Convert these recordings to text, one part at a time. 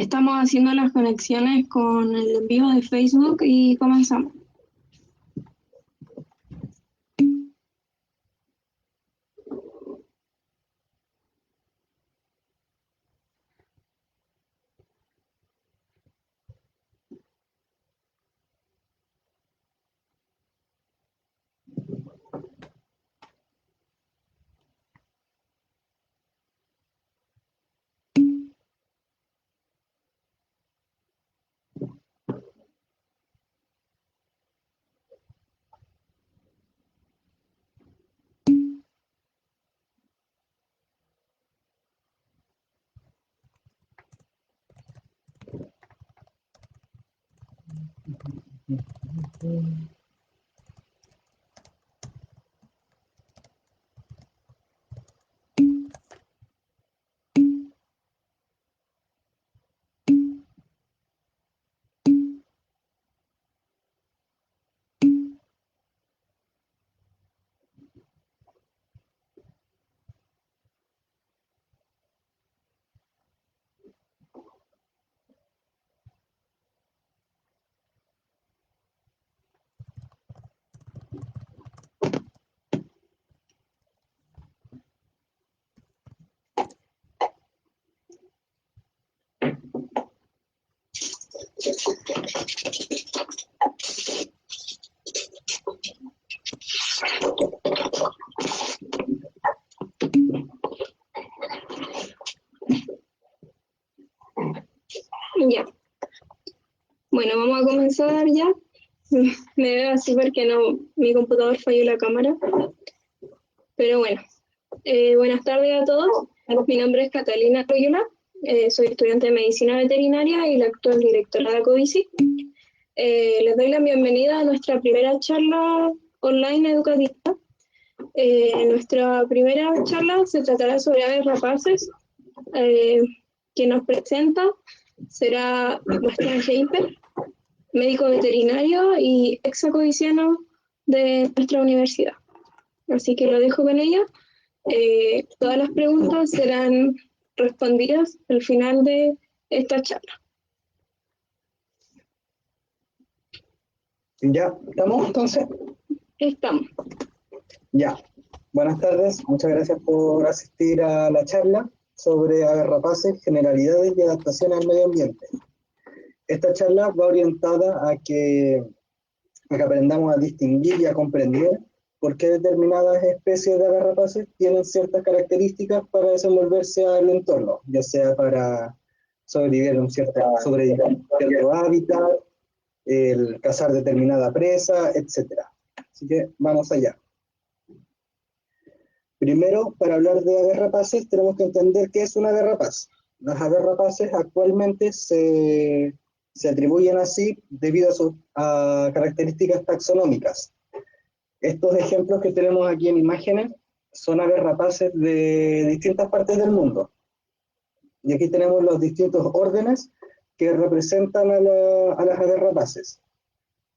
Estamos haciendo las conexiones con el envío de Facebook y comenzamos. Ya. Bueno, vamos a comenzar ya. Me veo así porque no, mi computador falló la cámara. Pero bueno, buenas tardes a todos. Mi nombre es Catalina Royola. Soy estudiante de Medicina Veterinaria y la actual directora de ACOVICI. Les doy la bienvenida a nuestra primera charla online educativa. Nuestra primera charla se tratará sobre aves rapaces. Quien nos presenta será Bastián Heinper, médico veterinario y ex acoviciano de nuestra universidad. Así que lo dejo con ella. Todas las preguntas serán respondidas al final de esta charla. ¿Ya estamos entonces? Estamos. Ya. Buenas tardes, muchas gracias por asistir a la charla sobre aves rapaces, generalidades y adaptaciones al medio ambiente. Esta charla va orientada a que aprendamos a distinguir y a comprender por qué determinadas especies de aves rapaces tienen ciertas características para desenvolverse al entorno, ya sea para sobrevivir en un cierto hábitat, el cazar determinada presa, etc. Así que vamos allá. Primero, para hablar de aves rapaces, tenemos que entender qué es una ave rapaz. Las aves rapaces actualmente se atribuyen así debido a características taxonómicas. Estos ejemplos que tenemos aquí en imágenes son aves rapaces de distintas partes del mundo. Y aquí tenemos los distintos órdenes que representan a las aves rapaces.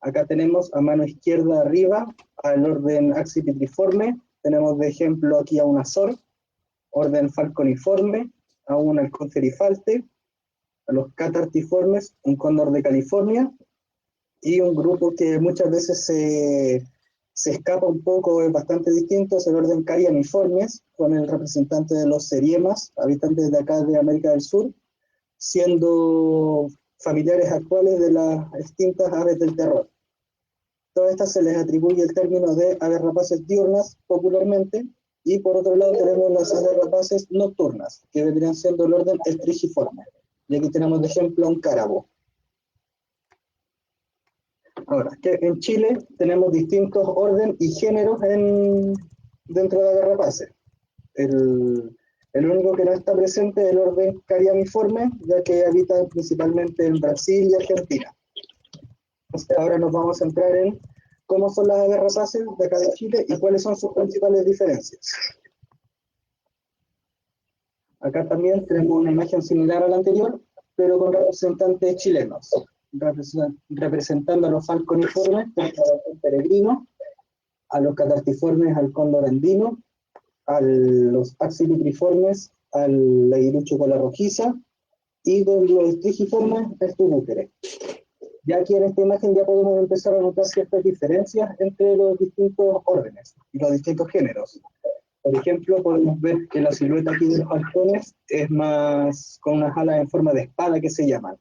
Acá tenemos a mano izquierda arriba al orden Accipitriforme. Tenemos de ejemplo aquí a un azor, orden Falconiforme, a un halcón cerifalte, a los catartiformes, un cóndor de California, y un grupo que muchas veces se escapa un poco, es bastante distinto, es el orden Carianiformes, con el representante de los seriemas, habitantes de acá de América del Sur, siendo familiares actuales de las extintas aves del terror. Todas estas se les atribuye el término de aves rapaces diurnas, popularmente, y por otro lado tenemos las aves rapaces nocturnas, que vendrían siendo el orden Estrigiforme. Y aquí tenemos de ejemplo a un cárabo. Ahora, que en Chile tenemos distintos orden y géneros dentro de aves rapaces. El único que no está presente es el orden Carianiforme, ya que habita principalmente en Brasil y Argentina. Entonces ahora nos vamos a centrar en cómo son las aves rapaces de acá de Chile y cuáles son sus principales diferencias. Acá también tenemos una imagen similar a la anterior, pero con representantes chilenos, representando a los falconiformes, al peregrino, a los catartiformes, al cóndor andino, a los accipitriformes, al aguilucho cola rojiza, y de los trigiformes el tubúquere. Ya aquí en esta imagen ya podemos empezar a notar ciertas diferencias entre los distintos órdenes y los distintos géneros. Por ejemplo, podemos ver que la silueta aquí de los halcones es más con unas alas en forma de espada que se llaman.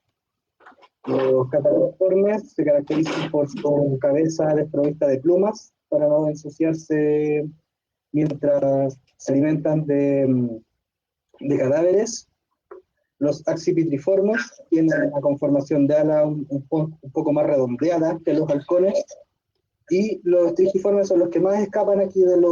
Los cataliformes se caracterizan por su cabeza desprovista de plumas para no ensuciarse mientras se alimentan de cadáveres. Los accipitriformes tienen una conformación de ala un poco más redondeada que los halcones, y los trigiformes son los que más escapan aquí del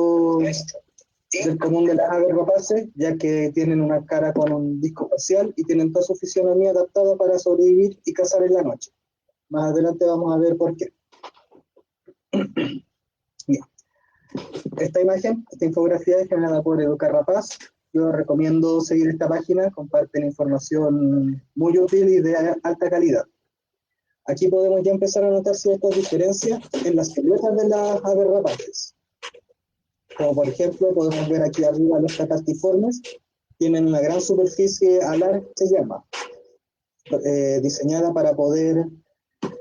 común de las aves rapaces, ya que tienen una cara con un disco facial y tienen toda su fisionomía adaptada para sobrevivir y cazar en la noche. Más adelante vamos a ver por qué. Bien. Esta imagen, esta infografía es generada por Educar Rapaz. Yo recomiendo seguir esta página, comparten información muy útil y de alta calidad. Aquí podemos ya empezar a notar ciertas diferencias en las siluetas de las aves rapaces. Como por ejemplo, podemos ver aquí arriba los catatiformes, tienen una gran superficie alar que se llama, diseñada para poder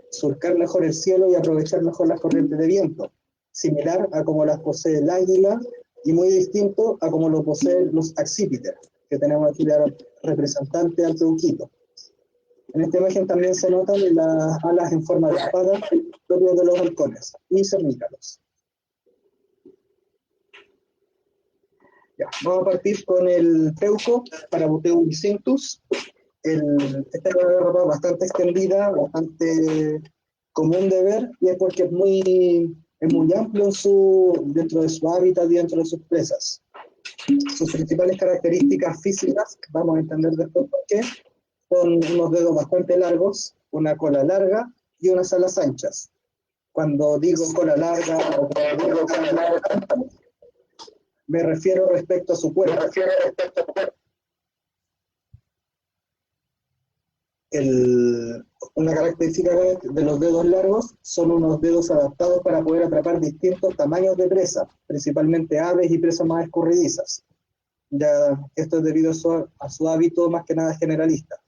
surcar mejor el cielo y aprovechar mejor las corrientes de viento, similar a como las posee el águila y muy distinto a como lo poseen los accipiter, que tenemos aquí la representante al peuquito. En esta imagen también se notan las alas en forma de espada propias de los halcones y cernícalos. Ya, vamos a partir con el peuco, Parabuteus licentus. Esta es una rapa bastante extendida, bastante común de ver, y es porque es muy amplio dentro de su hábitat y dentro de sus presas. Sus principales características físicas, vamos a entender después por qué, son unos dedos bastante largos, una cola larga y unas alas anchas. Cuando digo cola larga o cuando digo cola larga, me refiero respecto a su cuerpo. Una característica de los dedos largos son unos dedos adaptados para poder atrapar distintos tamaños de presa, principalmente aves y presas más escurridizas. Ya esto es debido a su hábito más que nada generalista.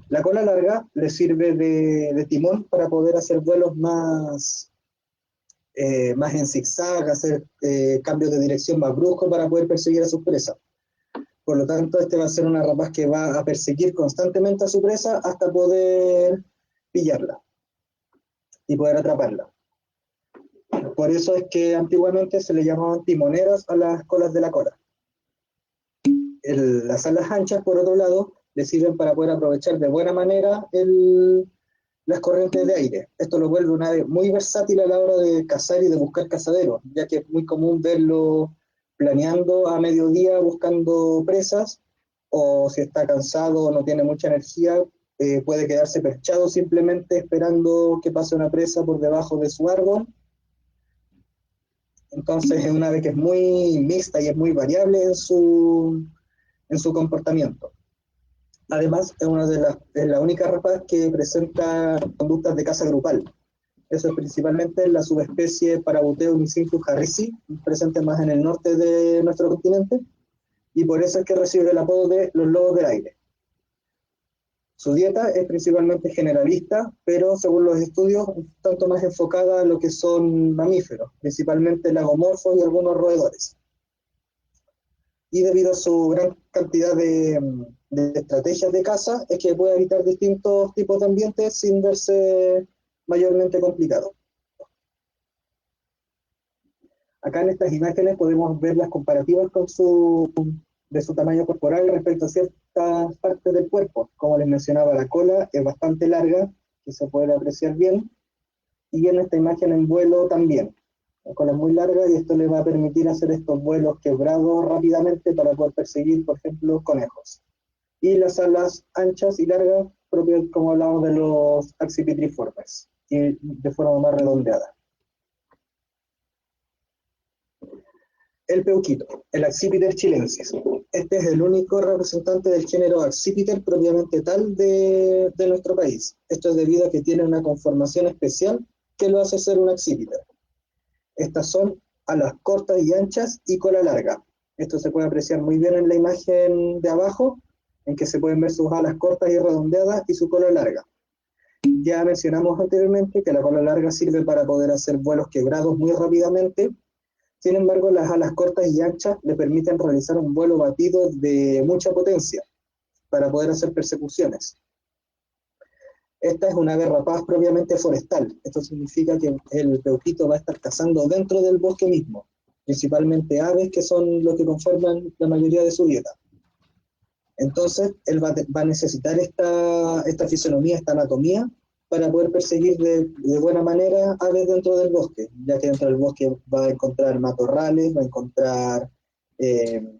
La cola larga le sirve de timón para poder hacer vuelos más en zigzag, hacer cambios de dirección más bruscos para poder perseguir a sus presas. Por lo tanto, este va a ser una rapaz que va a perseguir constantemente a su presa hasta poder pillarla y poder atraparla. Por eso es que antiguamente se le llamaban timoneras a las colas de la cola. Las alas anchas, por otro lado, le sirven para poder aprovechar de buena manera las corrientes de aire. Esto lo vuelve una ave muy versátil a la hora de cazar y de buscar cazaderos, ya que es muy común verlo planeando a mediodía buscando presas, o si está cansado o no tiene mucha energía, puede quedarse perchado simplemente esperando que pase una presa por debajo de su árbol. Entonces es una ave que es muy mixta y es muy variable en su comportamiento. Además, es la única rapaz que presenta conductas de caza grupal. Eso es principalmente en la subespecie Parabuteus licentus harrisi, presente más en el norte de nuestro continente, y por eso es que recibe el apodo de los lobos del aire. Su dieta es principalmente generalista, pero según los estudios, un tanto más enfocada a lo que son mamíferos, principalmente lagomorfos y algunos roedores. Y debido a su gran cantidad de estrategias de caza, es que puede evitar distintos tipos de ambientes sin verse mayormente complicado. Acá en estas imágenes podemos ver las comparativas de su tamaño corporal respecto a ciertas partes del cuerpo. Como les mencionaba, la cola es bastante larga, que se puede apreciar bien, y en esta imagen en vuelo también. La cola es muy larga y esto le va a permitir hacer estos vuelos quebrados rápidamente para poder perseguir, por ejemplo, conejos. Y las alas anchas y largas, propias como hablamos de los accipitriformes, y de forma más redondeada. El peuquito, el Accipiter chilensis. Este es el único representante del género Accipiter propiamente tal de nuestro país. Esto es debido a que tiene una conformación especial que lo hace ser un Accipiter. Estas son alas cortas y anchas y cola larga. Esto se puede apreciar muy bien en la imagen de abajo, en que se pueden ver sus alas cortas y redondeadas y su cola larga. Ya mencionamos anteriormente que la cola larga sirve para poder hacer vuelos quebrados muy rápidamente. Sin embargo, las alas cortas y anchas le permiten realizar un vuelo batido de mucha potencia para poder hacer persecuciones. Esta es una ave rapaz propiamente forestal. Esto significa que el peuquito va a estar cazando dentro del bosque mismo, principalmente aves que son lo que conforman la mayoría de su dieta. Entonces, él va a necesitar esta fisonomía, esta anatomía, para poder perseguir de buena manera aves dentro del bosque, ya que dentro del bosque va a encontrar matorrales, va a encontrar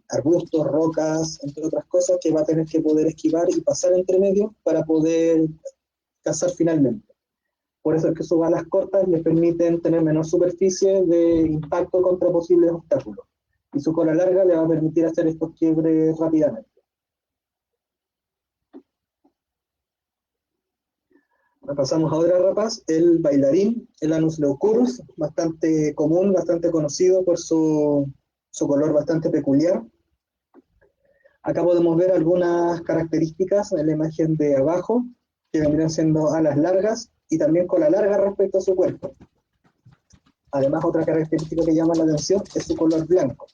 arbustos, rocas, entre otras cosas, que va a tener que poder esquivar y pasar entre medio para poder cazar finalmente. Por eso es que sus alas cortas le permiten tener menor superficie de impacto contra posibles obstáculos, y su cola larga le va a permitir hacer estos quiebres rápidamente. Pasamos a otra rapaz, el bailarín, el Anas leucurus, bastante común, bastante conocido por su color bastante peculiar. Acá podemos ver algunas características en la imagen de abajo, que vendrían siendo alas largas y también cola larga respecto a su cuerpo. Además, otra característica que llama la atención es su color blanco.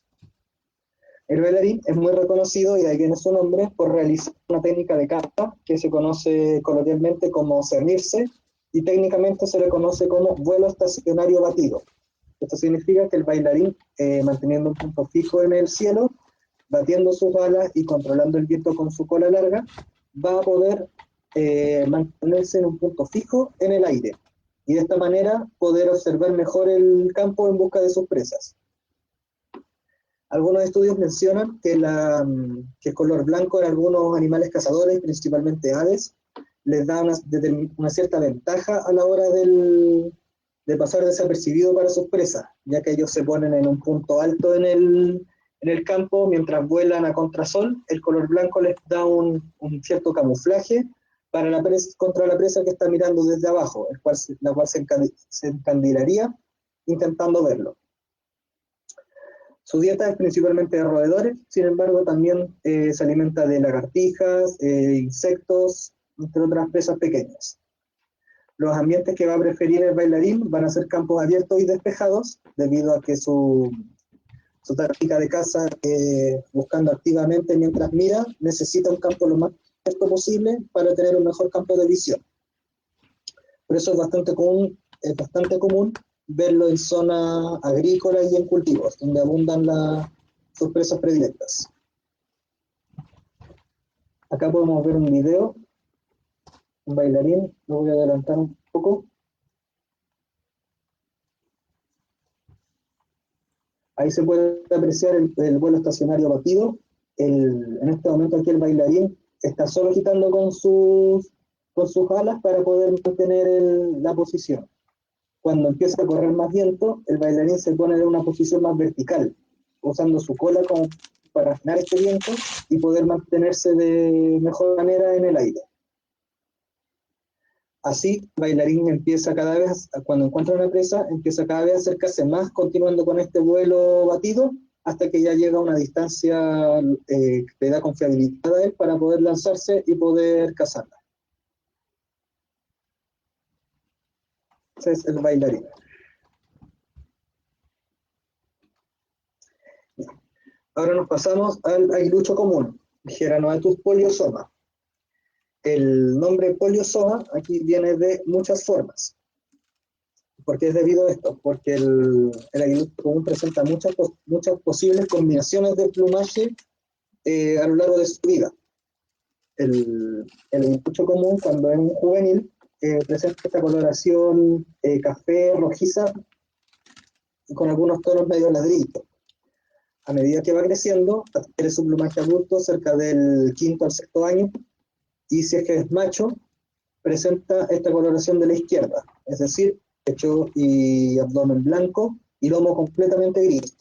El bailarín es muy reconocido, y de ahí viene su nombre, por realizar una técnica de caza que se conoce coloquialmente como cernirse, y técnicamente se le conoce como vuelo estacionario batido. Esto significa que el bailarín, manteniendo un punto fijo en el cielo, batiendo sus alas y controlando el viento con su cola larga, va a poder mantenerse en un punto fijo en el aire, y de esta manera poder observar mejor el campo en busca de sus presas. Algunos estudios mencionan que el color blanco en algunos animales cazadores, principalmente aves, les da una cierta ventaja a la hora de pasar desapercibido para sus presas, ya que ellos se ponen en un punto alto en el campo mientras vuelan a contrasol. El color blanco les da un cierto camuflaje contra la presa que está mirando desde abajo, la cual se encandilaría intentando verlo. Su dieta es principalmente de roedores, sin embargo también se alimenta de lagartijas, insectos, entre otras presas pequeñas. Los ambientes que va a preferir el bailarín van a ser campos abiertos y despejados, debido a que su táctica de caza, buscando activamente mientras mira, necesita un campo lo más abierto posible para tener un mejor campo de visión. Por eso es bastante común verlo en zonas agrícolas y en cultivos, donde abundan sus presas predilectas. Acá podemos ver un video, un bailarín, lo voy a adelantar un poco. Ahí se puede apreciar el vuelo estacionario batido. En este momento aquí el bailarín está solo agitando con sus alas para poder mantener la posición. Cuando empieza a correr más viento, el bailarín se pone en una posición más vertical, usando su cola como para frenar este viento y poder mantenerse de mejor manera en el aire. Así, el bailarín empieza cada vez, cuando encuentra una presa, empieza cada vez a acercarse más, continuando con este vuelo batido, hasta que ya llega a una distancia que le da confiabilidad a él para poder lanzarse y poder cazarla. Ese es el bailarín. Ahora nos pasamos al aguilucho común, Geranoatus poliosoma. El nombre poliosoma aquí viene de muchas formas. ¿Por qué es debido a esto? Porque el aguilucho común presenta muchas posibles combinaciones de plumaje a lo largo de su vida. El aguilucho común, cuando es un juvenil, presenta esta coloración café, rojiza, con algunos tonos medio ladrillo. A medida que va creciendo, adquiere su plumaje adulto cerca del quinto al sexto año, y si es que es macho, presenta esta coloración de la izquierda, es decir, pecho y abdomen blanco y lomo completamente gris,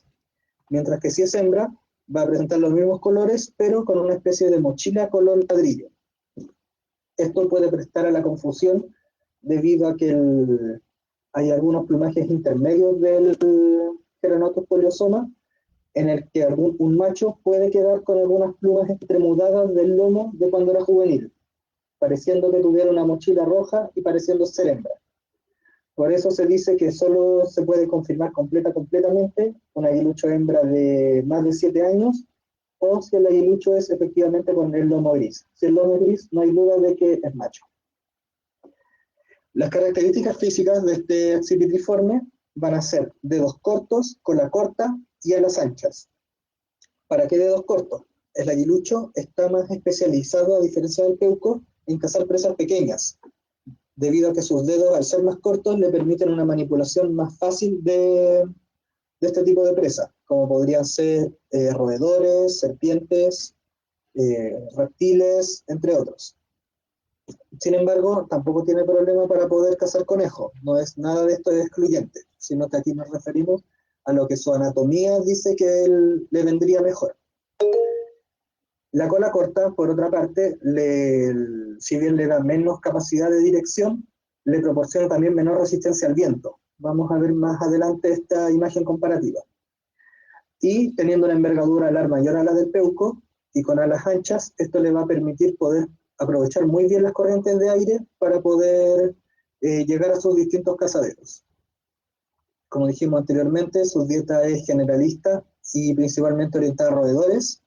mientras que si es hembra, va a presentar los mismos colores, pero con una especie de mochila color ladrillo. Esto puede prestar a la confusión debido a que hay algunos plumajes intermedios del Geranotus poliosoma, en el que un macho puede quedar con algunas plumas entremudadas del lomo de cuando era juvenil, pareciendo que tuviera una mochila roja y pareciendo ser hembra. Por eso se dice que solo se puede confirmar completamente un aguilucho hembra de más de 7 años, o si el aguilucho es efectivamente con el lomo gris. Si el lomo es gris, no hay duda de que es macho. Las características físicas de este accipitriforme van a ser dedos cortos, cola corta y alas anchas. ¿Para qué dedos cortos? El aguilucho está más especializado, a diferencia del peuco, en cazar presas pequeñas, debido a que sus dedos, al ser más cortos, le permiten una manipulación más fácil de este tipo de presa, como podrían ser roedores, serpientes, reptiles, entre otros. Sin embargo, tampoco tiene problema para poder cazar conejos. No es nada de esto es excluyente, sino que aquí nos referimos a lo que su anatomía dice que él le vendría mejor. La cola corta, por otra parte, si bien le da menos capacidad de dirección, le proporciona también menor resistencia al viento. Vamos a ver más adelante esta imagen comparativa. Y teniendo una envergadura alar mayor a la del peuco y con alas anchas, esto le va a permitir poder aprovechar muy bien las corrientes de aire para poder llegar a sus distintos cazaderos. Como dijimos anteriormente, su dieta es generalista y principalmente orientada a roedores,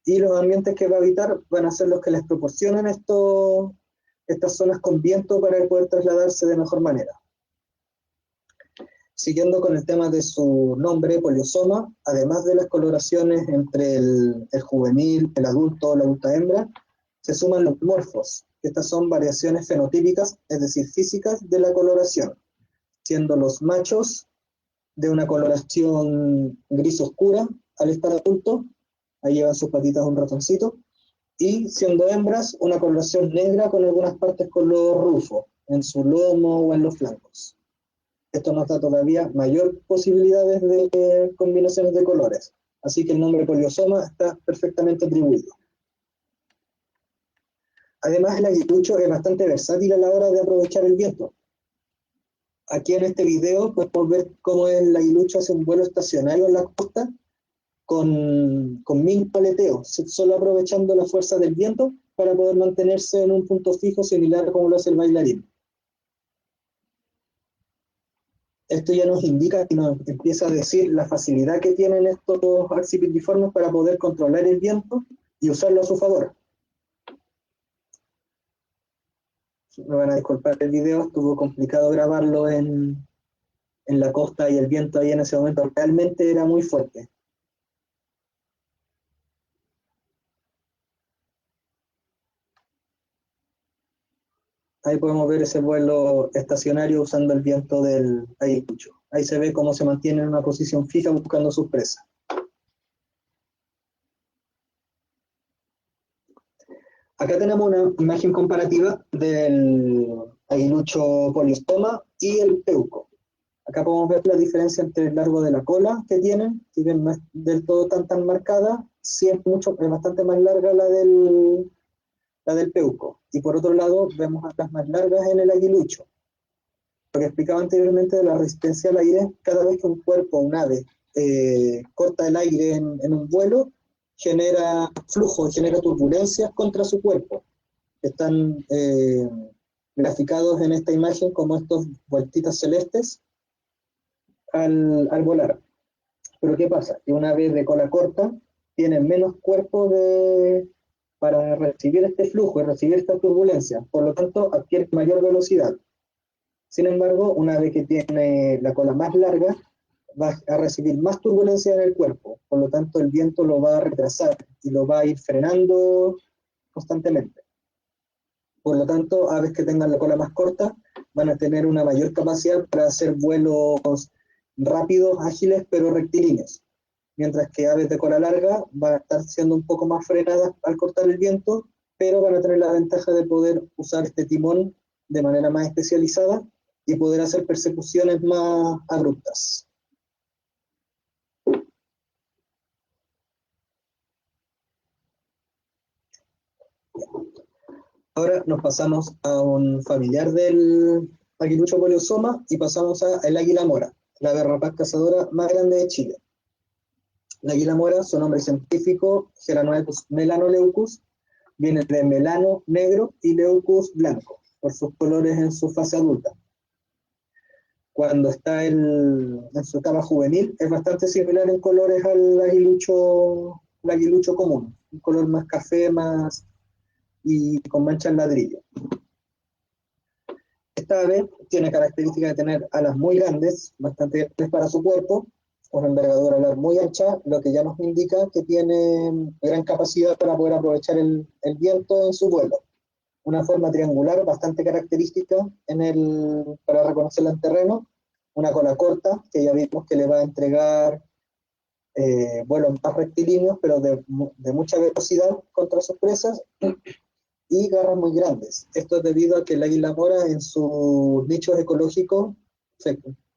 y los ambientes que va a habitar van a ser los que les proporcionan estas zonas con viento para poder trasladarse de mejor manera. Siguiendo con el tema de su nombre, poliosoma, además de las coloraciones entre el juvenil, el adulto o la adulta hembra, se suman los morfos. Estas son variaciones fenotípicas, es decir, físicas de la coloración, siendo los machos de una coloración gris oscura al estar adulto, ahí llevan sus patitas un ratoncito, y siendo hembras, una coloración negra con algunas partes color rufo, en su lomo o en los flancos. Esto nos da todavía mayor posibilidades de combinaciones de colores, así que el nombre poliosoma está perfectamente atribuido. Además, el aguilucho es bastante versátil a la hora de aprovechar el viento. Aquí en este video podemos ver cómo el aguilucho hace un vuelo estacionario en la costa con mínimo aleteo, solo aprovechando la fuerza del viento para poder mantenerse en un punto fijo similar a como lo hace el bailarín. Esto ya nos indica y nos empieza a decir la facilidad que tienen estos accipitriformes para poder controlar el viento y usarlo a su favor. Me van a disculpar el video, estuvo complicado grabarlo en la costa y el viento ahí en ese momento realmente era muy fuerte. Ahí podemos ver ese vuelo estacionario usando el viento del aguilucho. Ahí se ve cómo se mantiene en una posición fija buscando sus presas. Acá tenemos una imagen comparativa del aguilucho poliosoma y el peuco. Acá podemos ver la diferencia entre el largo de la cola que tienen, si bien no es del todo tan marcada, sí es bastante más larga la del peuco. Y por otro lado, vemos atrás más largas en el aguilucho. Lo que explicaba anteriormente de la resistencia al aire, cada vez que un cuerpo, un ave, corta el aire en un vuelo, genera flujo, genera turbulencias contra su cuerpo. Están graficados en esta imagen como estos vueltitas celestes al volar. Pero ¿qué pasa? Que una ave de cola corta tiene menos cuerpo para recibir este flujo y recibir esta turbulencia, por lo tanto adquiere mayor velocidad. Sin embargo, una ave que tiene la cola más larga va a recibir más turbulencia en el cuerpo, por lo tanto el viento lo va a retrasar y lo va a ir frenando constantemente. Por lo tanto, aves que tengan la cola más corta van a tener una mayor capacidad para hacer vuelos rápidos, ágiles, pero rectilíneos. Mientras que aves de cola larga van a estar siendo un poco más frenadas al cortar el viento, pero van a tener la ventaja de poder usar este timón de manera más especializada y poder hacer persecuciones más abruptas. Ahora nos pasamos a un familiar del aguilucho poliosoma y pasamos al águila mora, la ave rapaz cazadora más grande de Chile. La águila mora, su nombre científico, Geranolepus melanoleucus, viene de melano negro y leucus blanco, por sus colores en su fase adulta. Cuando está en su etapa juvenil, es bastante similar en colores al aguilucho común, un color más café, más y con manchas ladrillo. Esta ave tiene característica de tener alas muy grandes, bastante grandes para su cuerpo, una envergadura alar muy ancha, lo que ya nos indica que tiene gran capacidad para poder aprovechar el viento en su vuelo. Una forma triangular bastante característica para reconocerla en terreno, una cola corta, que ya vimos que le va a entregar vuelos más rectilíneos, pero de mucha velocidad contra sus presas, y garras muy grandes. Esto es debido a que el águila mora en sus nichos ecológicos,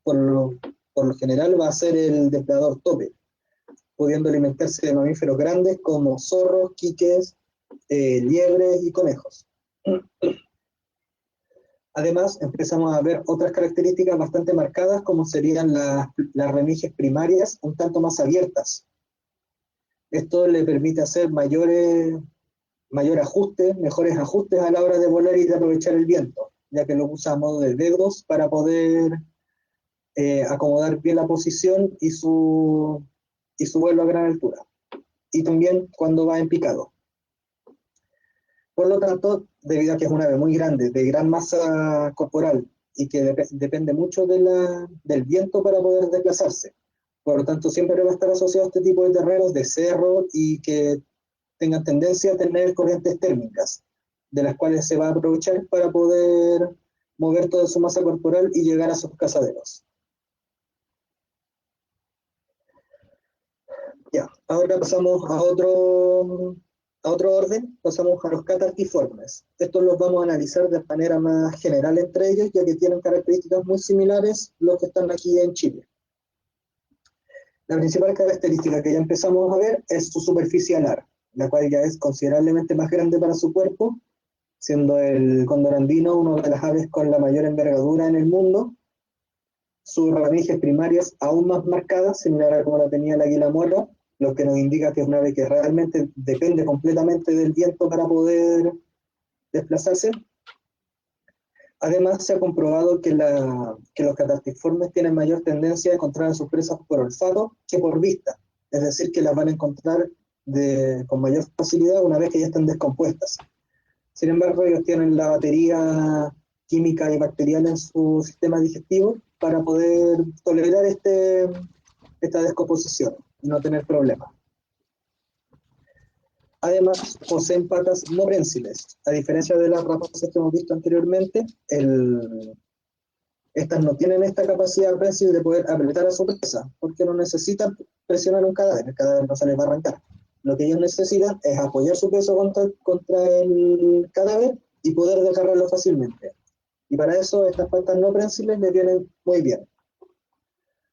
por lo general, va a ser el depredador tope, pudiendo alimentarse de mamíferos grandes como zorros, quiques, liebres y conejos. Además, empezamos a ver otras características bastante marcadas, como serían las remiges primarias un tanto más abiertas. Esto le permite hacer mejores ajustes a la hora de volar y de aprovechar el viento, ya que lo usa a modo de dedos para poder acomodar bien la posición y su vuelo a gran altura. Y también cuando va en picado. Por lo tanto, debido a que es una ave muy grande, de gran masa corporal y que depende mucho del viento para poder desplazarse, por lo tanto siempre va a estar asociado a este tipo de terrenos de cerro y que tengan tendencia a tener corrientes térmicas, de las cuales se va a aprovechar para poder mover toda su masa corporal y llegar a sus cazaderos. Ya, ahora pasamos a otro orden, pasamos a los catartiformes. Estos los vamos a analizar de manera más general entre ellos, ya que tienen características muy similares los que están aquí en Chile. La principal característica que ya empezamos a ver es su superficie alar, la cual ya es considerablemente más grande para su cuerpo, siendo el cóndor andino una de las aves con la mayor envergadura en el mundo. Sus ramiges primarias aún más marcadas, similar a como la tenía el águila mora, lo que nos indica que es una ave que realmente depende completamente del viento para poder desplazarse. Además, se ha comprobado que los catartiformes tienen mayor tendencia a encontrar a sus presas por olfato que por vista, es decir, que las van a encontrar con mayor facilidad una vez que ya están descompuestas. Sin embargo, ellos tienen la batería química y bacteriana en su sistema digestivo para poder tolerar esta descomposición y no tener problemas. Además, poseen patas no prensiles. A diferencia de las rapaces que hemos visto anteriormente, estas no tienen esta capacidad prensil de poder apretar a su presa, porque no necesitan presionar un cadáver, el cadáver no se les va a arrancar. Lo que ellos necesitan es apoyar su peso contra el cadáver y poder desgarrarlo fácilmente. Y para eso estas patas no prensiles les vienen muy bien.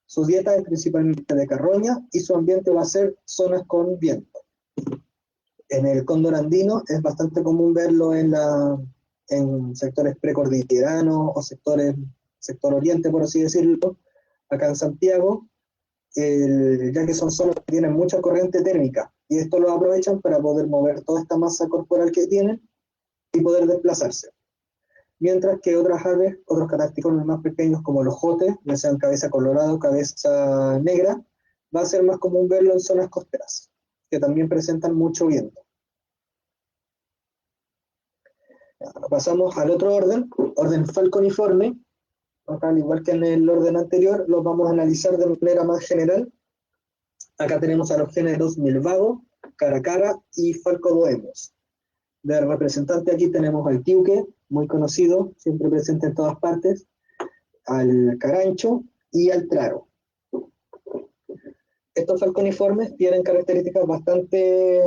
Su dieta es principalmente de carroña y su ambiente va a ser zonas con viento. En el cóndor andino es bastante común verlo en sectores precordilleranos o sector oriente, por así decirlo, acá en Santiago, ya que son zonas que tienen mucha corriente térmica, y esto lo aprovechan para poder mover toda esta masa corporal que tienen y poder desplazarse. Mientras que otras aves, otros catartiformes más pequeños como los jotes, ya sean cabeza colorada o cabeza negra, va a ser más común verlo en zonas costeras, que también presentan mucho viento. Pasamos al otro orden falconiforme. Al igual que en el orden anterior, los vamos a analizar de manera más general. Acá tenemos a los géneros milvago, caracara y falco bohemos. De representante aquí tenemos al tiuque, muy conocido, siempre presente en todas partes, al carancho y al traro. Estos falconiformes tienen características bastante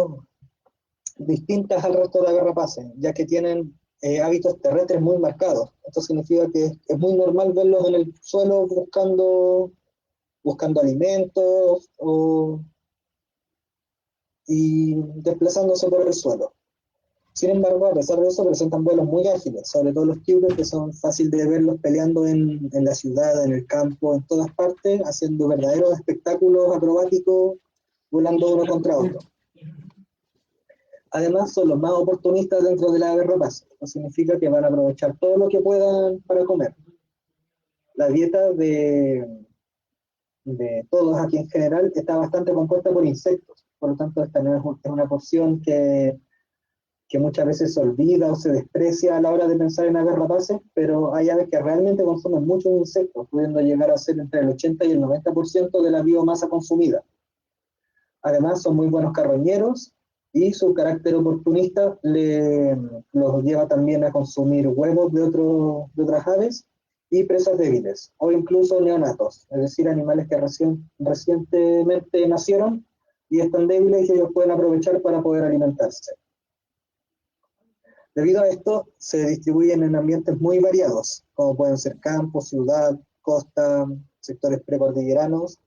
distintas al resto de agarrapaces, ya que tienen hábitos terrestres muy marcados. Esto significa que es muy normal verlos en el suelo buscando alimentos y desplazándose por el suelo. Sin embargo, a pesar de eso, presentan vuelos muy ágiles, sobre todo los tiburones, que son fáciles de verlos peleando en la ciudad, en el campo, en todas partes, haciendo verdaderos espectáculos acrobáticos, volando uno contra otro. Además, son los más oportunistas dentro de las aves rapaces. Esto significa que van a aprovechar todo lo que puedan para comer. La dieta de todos aquí en general está bastante compuesta por insectos. Por lo tanto, esta no es una porción que muchas veces se olvida o se desprecia a la hora de pensar en aves rapaces, pero hay aves que realmente consumen muchos insectos, pudiendo llegar a ser entre el 80 y el 90% de la biomasa consumida. Además, son muy buenos carroñeros y su carácter oportunista los lleva también a consumir huevos de otras aves y presas débiles, o incluso neonatos, es decir, animales que recientemente nacieron y están débiles y ellos pueden aprovechar para poder alimentarse. Debido a esto, se distribuyen en ambientes muy variados, como pueden ser campo, ciudad, costa, sectores precordilleranos,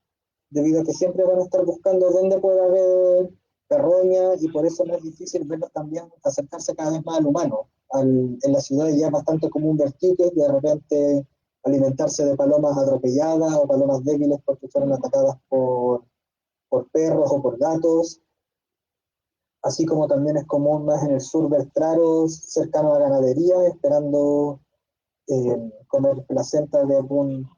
debido a que siempre van a estar buscando dónde puede haber carroña y por eso no es difícil verlos también acercarse cada vez más al humano. En la ciudad ya es bastante común ver tiques, de repente alimentarse de palomas atropelladas o palomas débiles porque fueron atacadas por perros o por gatos, así como también es común más en el sur ver claros cercanos a ganadería, esperando comer placenta de algún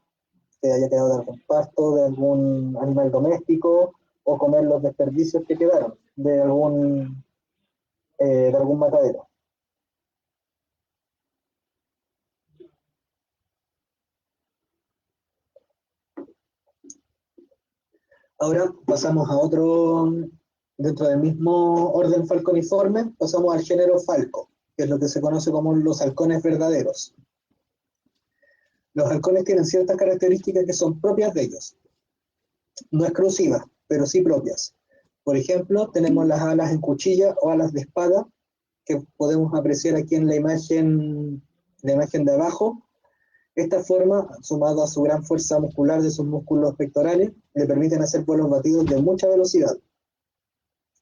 que haya quedado de algún pasto, de algún animal doméstico, o comer los desperdicios que quedaron de algún matadero. Ahora pasamos a otro, dentro del mismo orden falconiforme, pasamos al género falco, que es lo que se conoce como los halcones verdaderos. Los halcones tienen ciertas características que son propias de ellos, no exclusivas, pero sí propias. Por ejemplo, tenemos las alas en cuchilla o alas de espada, que podemos apreciar aquí en la imagen de abajo. Esta forma, sumado a su gran fuerza muscular de sus músculos pectorales, le permiten hacer vuelos batidos de mucha velocidad.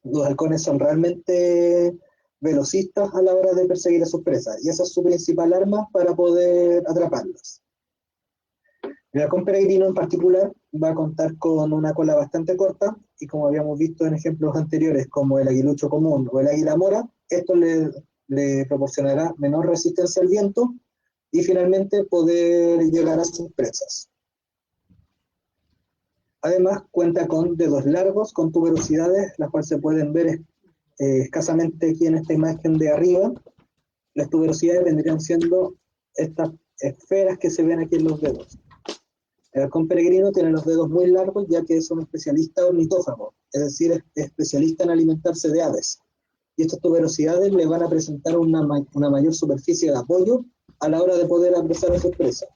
Los halcones son realmente velocistas a la hora de perseguir a sus presas, y esa es su principal arma para poder atraparlas. El halcón peregrino en particular va a contar con una cola bastante corta, y como habíamos visto en ejemplos anteriores, como el aguilucho común o el águila mora, esto le proporcionará menor resistencia al viento y finalmente poder llegar a sus presas. Además, cuenta con dedos largos, con tuberosidades, las cuales se pueden ver escasamente aquí en esta imagen de arriba. Las tuberosidades vendrían siendo estas esferas que se ven aquí en los dedos. El halcón peregrino tiene los dedos muy largos, ya que es un especialista ornitófago, es decir, es especialista en alimentarse de aves. Y estas tuberosidades le van a presentar una mayor superficie de apoyo a la hora de poder apresar a sus presas.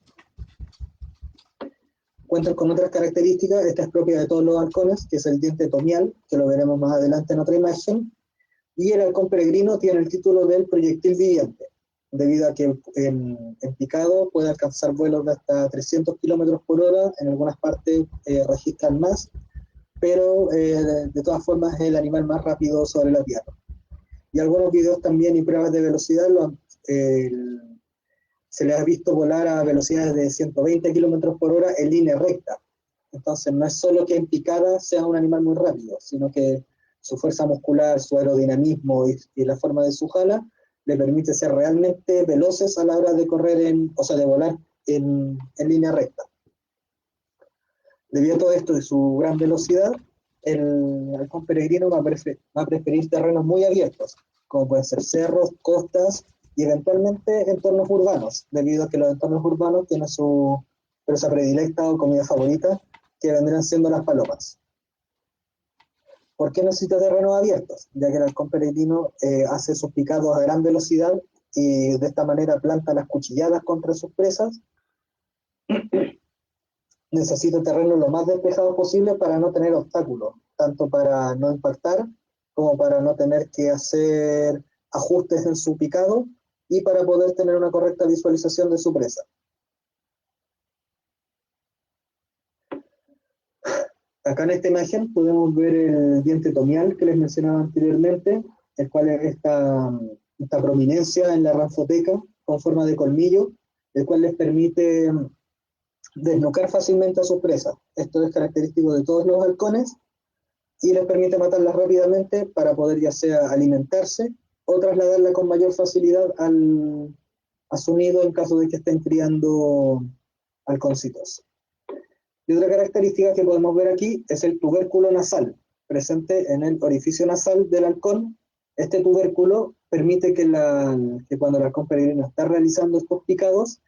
Cuentan con otras características, esta es propia de todos los halcones, que es el diente tomial, que lo veremos más adelante en otra imagen, y el halcón peregrino tiene el título del proyectil viviente, debido a que en picado puede alcanzar vuelos de hasta 300 kilómetros por hora, en algunas partes registran más, pero de todas formas es el animal más rápido sobre la Tierra. Y algunos videos también y pruebas de velocidad se les ha visto volar a velocidades de 120 kilómetros por hora en línea recta. Entonces no es solo que en picada sea un animal muy rápido, sino que su fuerza muscular, su aerodinamismo y la forma de su jala le permite ser realmente veloces a la hora de correr, de volar en línea recta. Debido a todo esto y su gran velocidad, el halcón peregrino va a preferir terrenos muy abiertos, como pueden ser cerros, costas y eventualmente entornos urbanos, debido a que los entornos urbanos tienen su presa predilecta o comida favorita, que vendrán siendo las palomas. ¿Por qué necesita terrenos abiertos? Ya que el halcón peregrino hace sus picados a gran velocidad y de esta manera planta las cuchilladas contra sus presas. Necesita terreno lo más despejado posible para no tener obstáculos, tanto para no impactar como para no tener que hacer ajustes en su picado y para poder tener una correcta visualización de su presa. Acá en esta imagen podemos ver el diente tomial que les mencionaba anteriormente, el cual es esta prominencia en la ranfoteca con forma de colmillo, el cual les permite desnucar fácilmente a sus presas. Esto es característico de todos los halcones y les permite matarlas rápidamente para poder ya sea alimentarse o trasladarla con mayor facilidad a su nido en caso de que estén criando halconcitos. Y otra característica que podemos ver aquí es el tubérculo nasal, presente en el orificio nasal del halcón. Este tubérculo permite que cuando el halcón peregrino está realizando estos picados,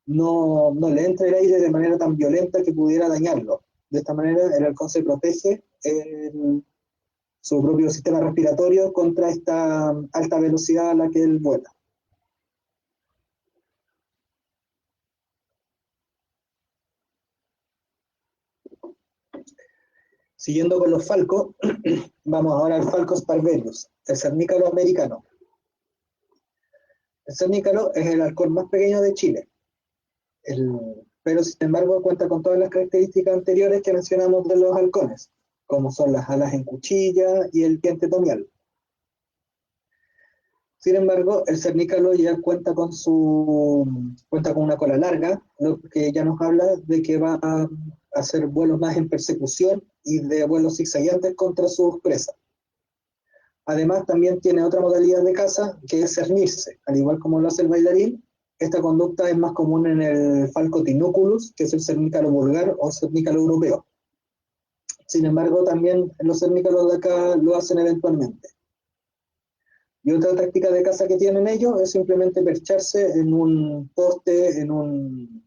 no le entre el aire de manera tan violenta que pudiera dañarlo. De esta manera el halcón se protege en su propio sistema respiratorio contra esta alta velocidad a la que él vuela. Siguiendo con los falcos, vamos ahora al Falcos parvellus, el cernícalo americano. El cernícalo es el halcón más pequeño de Chile, pero sin embargo cuenta con todas las características anteriores que mencionamos de los halcones, como son las alas en cuchilla y el diente tomial. Sin embargo, el cernícalo ya cuenta con una cola larga, lo que ya nos habla de que va a hacer vuelos más en persecución y de vuelos zigzagueantes contra sus presas. Además, también tiene otra modalidad de caza, que es cernirse. Al igual como lo hace el bailarín, esta conducta es más común en el Falco tinuculus, que es el cernícalo vulgar o cernícalo europeo. Sin embargo, también los cernícalos de acá lo hacen eventualmente. Y otra táctica de caza que tienen ellos es simplemente percharse en un poste, en un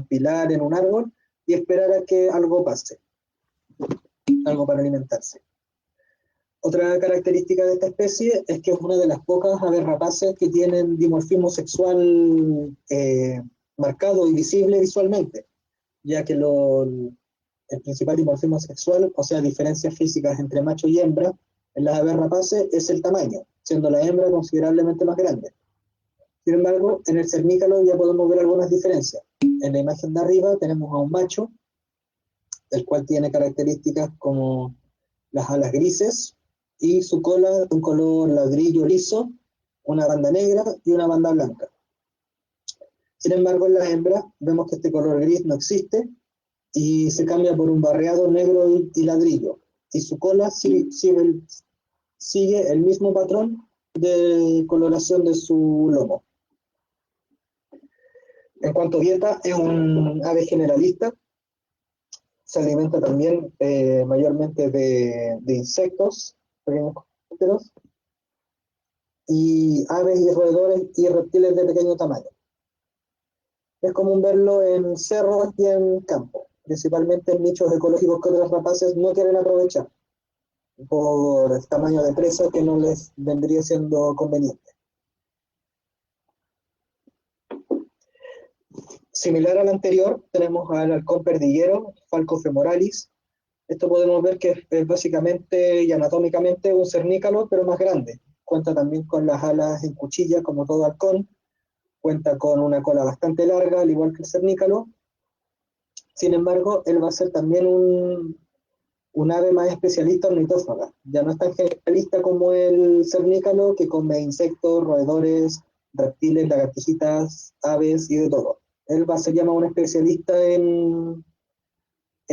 pilar, en un árbol, y esperar a que algo pase, algo para alimentarse. Otra característica de esta especie es que es una de las pocas aves rapaces que tienen dimorfismo sexual marcado y visible visualmente, ya que el principal dimorfismo sexual, o sea, diferencias físicas entre macho y hembra, en las aves rapaces es el tamaño, siendo la hembra considerablemente más grande. Sin embargo, en el cernícalo ya podemos ver algunas diferencias. En la imagen de arriba tenemos a un macho, el cual tiene características como las alas grises y su cola de un color ladrillo liso, una banda negra y una banda blanca. Sin embargo, en la hembra vemos que este color gris no existe y se cambia por un barreado negro y ladrillo, y su cola sigue el mismo patrón de coloración de su lomo. En cuanto a dieta, es un ave generalista, se alimenta también mayormente de insectos, pequeños coleópteros, y aves y roedores y reptiles de pequeño tamaño. Es común verlo en cerros y en campo, principalmente en nichos ecológicos que otras rapaces no quieren aprovechar por el tamaño de presa que no les vendría siendo conveniente. Similar al anterior, tenemos al halcón perdiguero, Falco femoralis. Esto podemos ver que es básicamente y anatómicamente un cernícalo, pero más grande. Cuenta también con las alas en cuchilla, como todo halcón. Cuenta con una cola bastante larga, al igual que el cernícalo. Sin embargo, él va a ser también un ave más especialista ornitófaga. Ya no es tan generalista como el cernícalo, que come insectos, roedores, reptiles, lagartijitas, aves y de todo. Él se llama un especialista en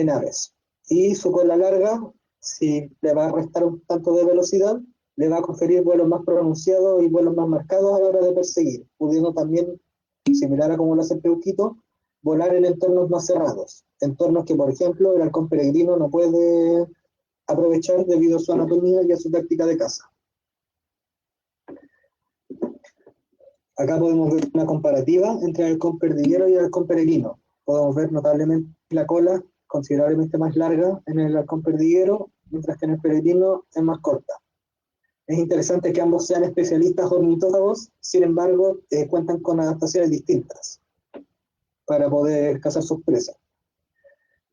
aves. Y su cola larga, si le va a restar un tanto de velocidad, le va a conferir vuelos más pronunciados y vuelos más marcados a la hora de perseguir, pudiendo también, similar a como lo hace el peuquito, volar en entornos más cerrados, entornos que, por ejemplo, el halcón peregrino no puede aprovechar debido a su anatomía y a su táctica de caza. Acá podemos ver una comparativa entre el halcón perdiguero y el halcón peregrino. Podemos ver notablemente la cola considerablemente más larga en el halcón perdiguero, mientras que en el peregrino es más corta. Es interesante que ambos sean especialistas ornitófagos, sin embargo, cuentan con adaptaciones distintas para poder cazar sus presas.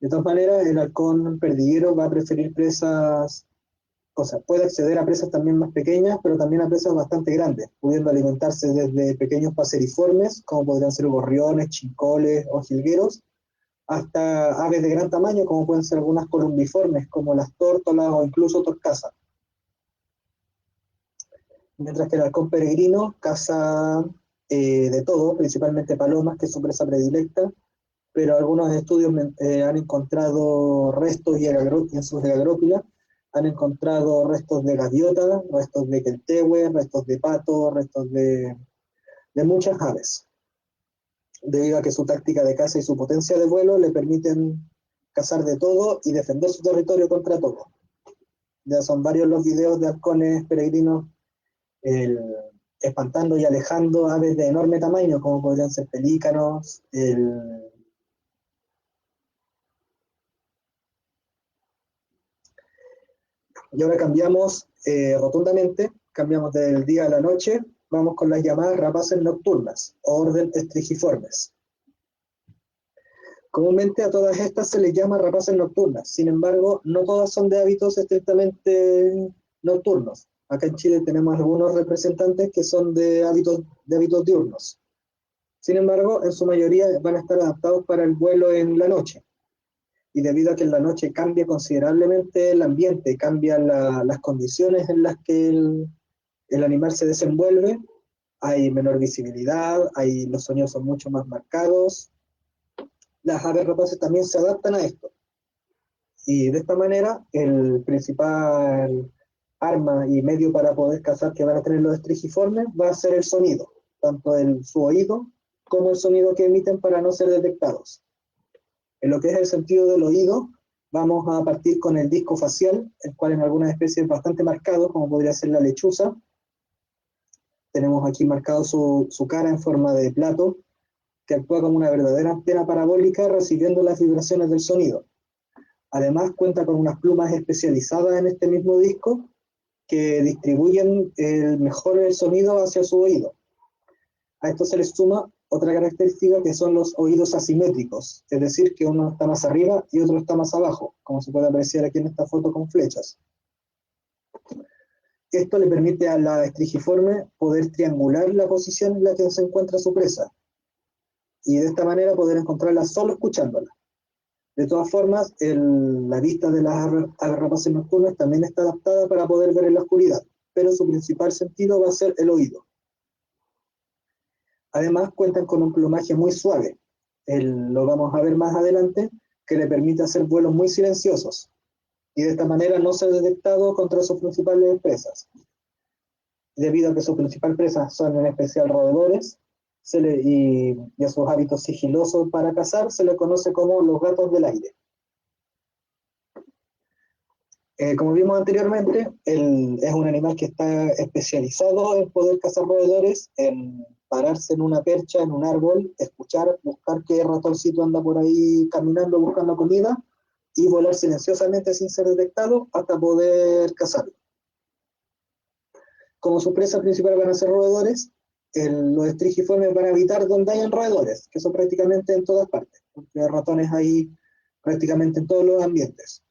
De todas maneras, el halcón perdiguero va a preferir presas, o sea, puede acceder a presas también más pequeñas, pero también a presas bastante grandes, pudiendo alimentarse desde pequeños paseriformes, como podrían ser gorriones, chincoles o jilgueros, hasta aves de gran tamaño, como pueden ser algunas columbiformes, como las tórtolas o incluso torcasas. Mientras que el halcón peregrino caza de todo, principalmente palomas, que es su presa predilecta, pero algunos estudios han encontrado restos en sus egagrópilas han encontrado restos de gaviota, restos de queltehue, restos de pato, restos de muchas aves, debido a que su táctica de caza y su potencia de vuelo le permiten cazar de todo y defender su territorio contra todo. Ya son varios los videos de halcones peregrinos espantando y alejando aves de enorme tamaño, como podrían ser pelícanos, y ahora cambiamos rotundamente, cambiamos del día a la noche, vamos con las llamadas rapaces nocturnas, o orden estrigiformes. Comúnmente a todas estas se les llama rapaces nocturnas, sin embargo, no todas son de hábitos estrictamente nocturnos. Acá en Chile tenemos algunos representantes que son de hábitos diurnos. Sin embargo, en su mayoría van a estar adaptados para el vuelo en la noche. Y debido a que en la noche cambia considerablemente el ambiente, cambian las condiciones en las que el animal se desenvuelve, hay menor visibilidad, los sonidos son mucho más marcados. Las aves rapaces también se adaptan a esto. Y de esta manera, el principal arma y medio para poder cazar que van a tener los estrigiformes va a ser el sonido, tanto su oído como el sonido que emiten para no ser detectados. En lo que es el sentido del oído, vamos a partir con el disco facial, el cual en algunas especies es bastante marcado, como podría ser la lechuza. Tenemos aquí marcado su cara en forma de plato, que actúa como una verdadera antena parabólica recibiendo las vibraciones del sonido. Además, cuenta con unas plumas especializadas en este mismo disco que distribuyen mejor el sonido hacia su oído. A esto se le suma otra característica que son los oídos asimétricos, es decir, que uno está más arriba y otro está más abajo, como se puede apreciar aquí en esta foto con flechas. Esto le permite a la estrigiforme poder triangular la posición en la que se encuentra su presa, y de esta manera poder encontrarla solo escuchándola. De todas formas, la vista de las aves rapaces nocturnas también está adaptada para poder ver en la oscuridad, pero su principal sentido va a ser el oído. Además, cuentan con un plumaje muy suave, lo vamos a ver más adelante, que le permite hacer vuelos muy silenciosos, y de esta manera no ser detectado contra sus principales presas. Debido a que su principal presa son en especial roedores, y a sus hábitos sigilosos para cazar, se le conoce como los gatos del aire. Como vimos anteriormente, es un animal que está especializado en poder cazar roedores, en pararse en una percha, en un árbol, escuchar, buscar qué ratoncito anda por ahí caminando buscando comida, y volar silenciosamente sin ser detectado hasta poder cazarlo. Como su presa principal van a ser roedores, los estrigiformes van a habitar donde hayan roedores, que son prácticamente en todas partes, porque ratones hay prácticamente en todos los ambientes,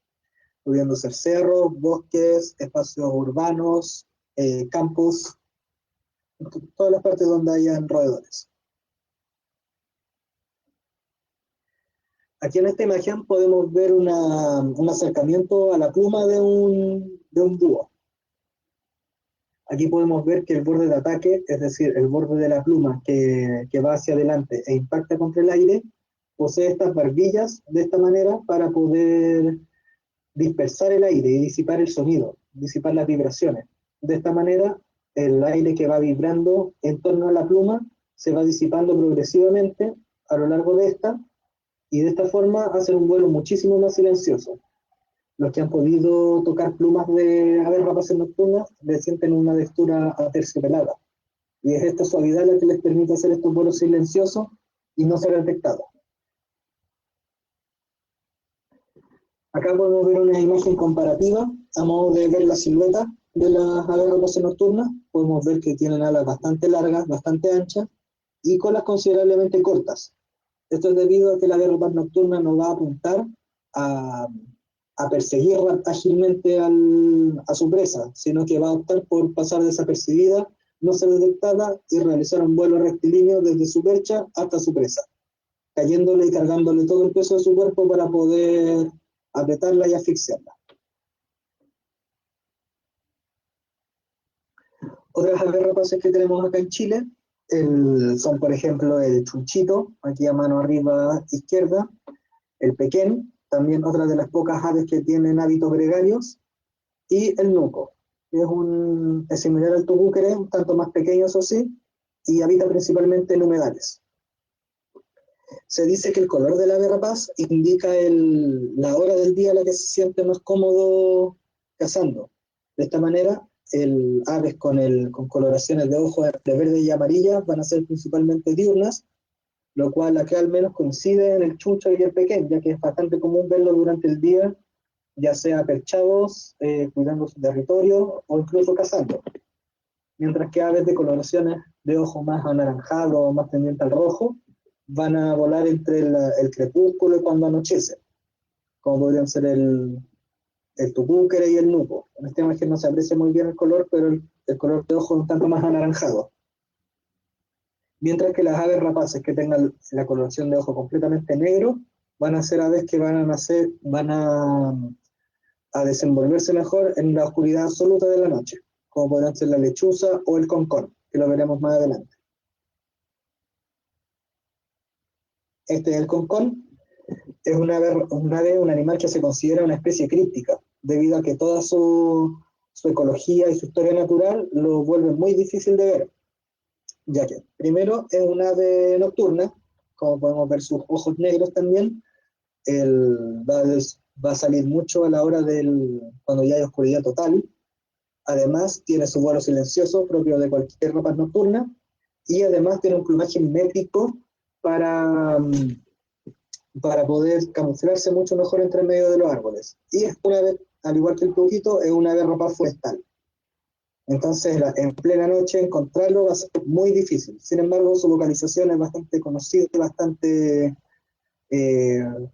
pudiendo ser cerros, bosques, espacios urbanos, campos, todas las partes donde hayan roedores. Aquí en esta imagen podemos ver un acercamiento a la pluma de un búho. Aquí podemos ver que el borde de ataque, es decir, el borde de la pluma que va hacia adelante e impacta contra el aire, posee estas barbillas de esta manera para poder dispersar el aire y disipar el sonido, disipar las vibraciones. De esta manera, el aire que va vibrando en torno a la pluma se va disipando progresivamente a lo largo de esta, y de esta forma hacen un vuelo muchísimo más silencioso. Los que han podido tocar plumas de aves rapaces nocturnas le sienten una textura aterciopelada, y es esta suavidad la que les permite hacer estos vuelos silenciosos y no ser detectados. Acá podemos ver una imagen comparativa a modo de ver la silueta de las aves rapaces nocturnas. Podemos ver que tienen alas bastante largas, bastante anchas y colas considerablemente cortas. Esto es debido a que la ave rapaz nocturna no va a apuntar a perseguir ágilmente a su presa, sino que va a optar por pasar desapercibida, no ser detectada y realizar un vuelo rectilíneo desde su percha hasta su presa, cayéndole y cargándole todo el peso de su cuerpo para poder apretarla y asfixiarla. Otras aves rapaces que tenemos acá en Chile son, por ejemplo, el chunchito, aquí a mano arriba izquierda, el pequén, también otra de las pocas aves que tienen hábitos gregarios, y el nuco. Es similar al tubúquere, un tanto más pequeño, eso sí, y habita principalmente en humedales. Se dice que el color del ave rapaz indica la hora del día a la que se siente más cómodo cazando. De esta manera, aves con coloraciones de ojos de verde y amarilla van a ser principalmente diurnas, lo cual acá al menos coincide en el chuncho y el pequeño, ya que es bastante común verlo durante el día, ya sea perchados, cuidando su territorio o incluso cazando. Mientras que aves de coloraciones de ojo más anaranjado o más tendiente al rojo van a volar entre el crepúsculo y cuando anochece, como podrían ser el tupúquere y el nuco. En esta imagen no se aprecia muy bien el color, pero el color de ojo es un tanto más anaranjado. Mientras que las aves rapaces que tengan la coloración de ojo completamente negro van a ser aves que van a desenvolverse mejor en la oscuridad absoluta de la noche, como podrán ser la lechuza o el concón, que lo veremos más adelante. Este es el concón, es un animal que se considera una especie críptica, debido a que toda su ecología y su historia natural lo vuelven muy difícil de ver, ya que primero es un ave nocturna, como podemos ver sus ojos negros también, va a salir mucho a la hora cuando ya hay oscuridad total. Además tiene su vuelo silencioso propio de cualquier rapaz nocturna, y además tiene un plumaje mimético para poder camuflarse mucho mejor entre medio de los árboles. Y es una ave, al igual que el pujito, es una ave rapaz forestal. Entonces, en plena noche encontrarlo va a ser muy difícil. Sin embargo, su localización es bastante conocida y bastante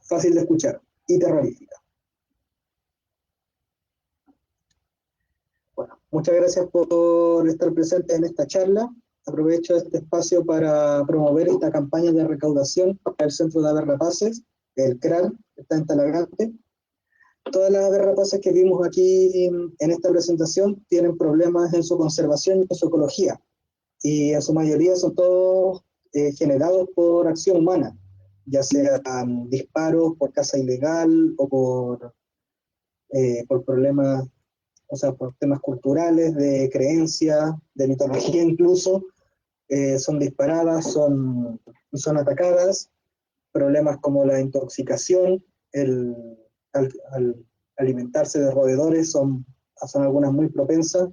fácil de escuchar y terrorífica. Bueno, muchas gracias por estar presentes en esta charla. Aprovecho este espacio para promover esta campaña de recaudación para el Centro de Aves Rapaces, el CRAR, que está en Talagante. Todas las aves rapaces que vimos aquí en esta presentación tienen problemas en su conservación y en su ecología, y en su mayoría son todos generados por acción humana, ya sean disparos por caza ilegal o por problemas, o sea, por temas culturales, de creencia, de mitología incluso. Son disparadas, son atacadas, problemas como la intoxicación, al alimentarse de roedores son algunas muy propensas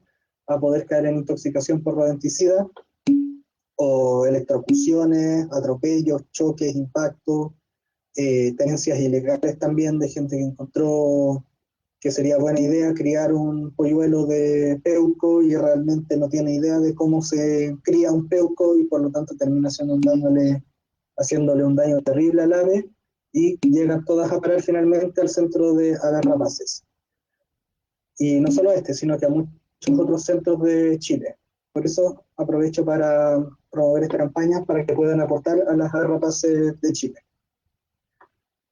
a poder caer en intoxicación por rodenticida, o electrocuciones, atropellos, choques, impactos, tenencias ilegales también de gente que encontró que sería buena idea criar un polluelo de peuco y realmente no tiene idea de cómo se cría un peuco y por lo tanto termina haciéndole un daño terrible al ave, y llegan todas a parar finalmente al centro de aves rapaces. Y no solo sino que a muchos otros centros de Chile. Por eso aprovecho para promover esta campaña para que puedan aportar a las aves rapaces de Chile.